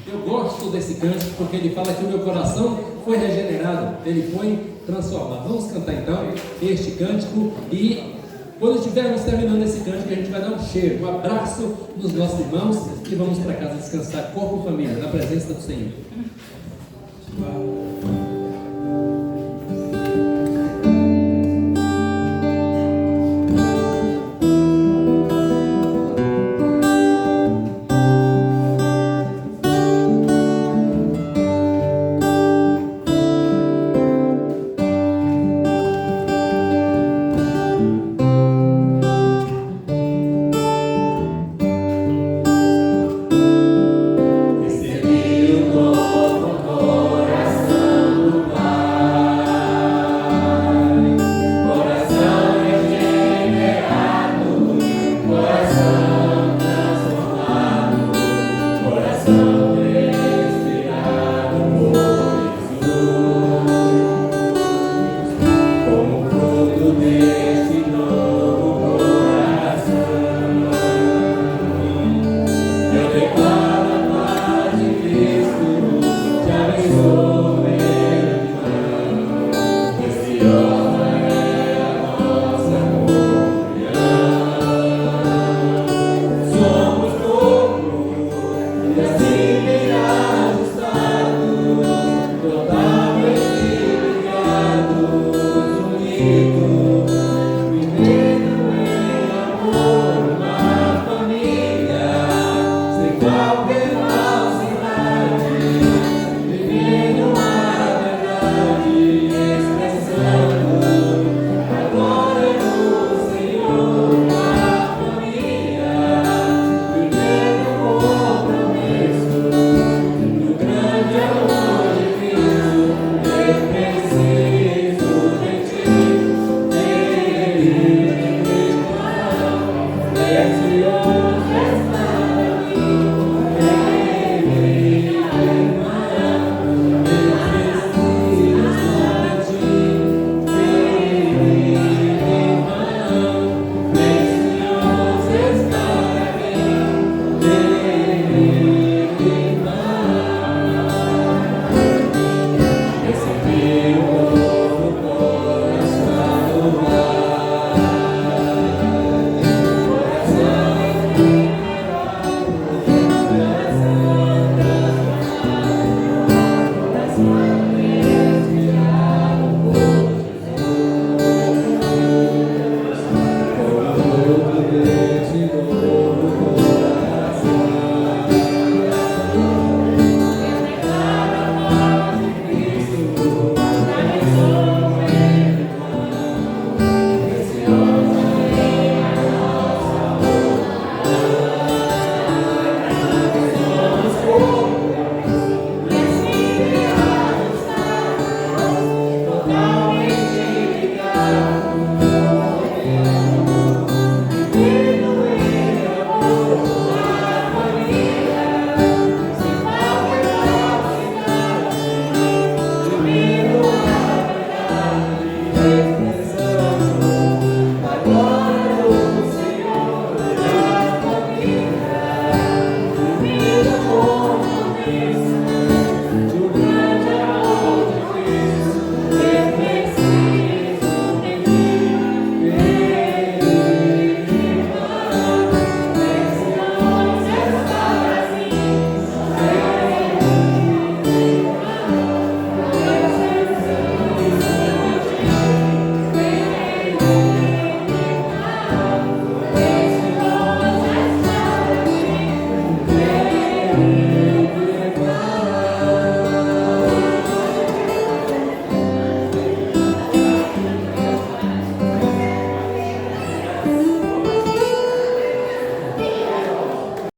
Eu gosto desse cântico porque ele fala que o meu coração foi regenerado, ele foi transformado. Vamos cantar então este cântico e quando estivermos terminando esse cântico, a gente vai dar um cheiro, um abraço nos nossos irmãos e vamos para casa descansar, corpo e família, na presença do Senhor.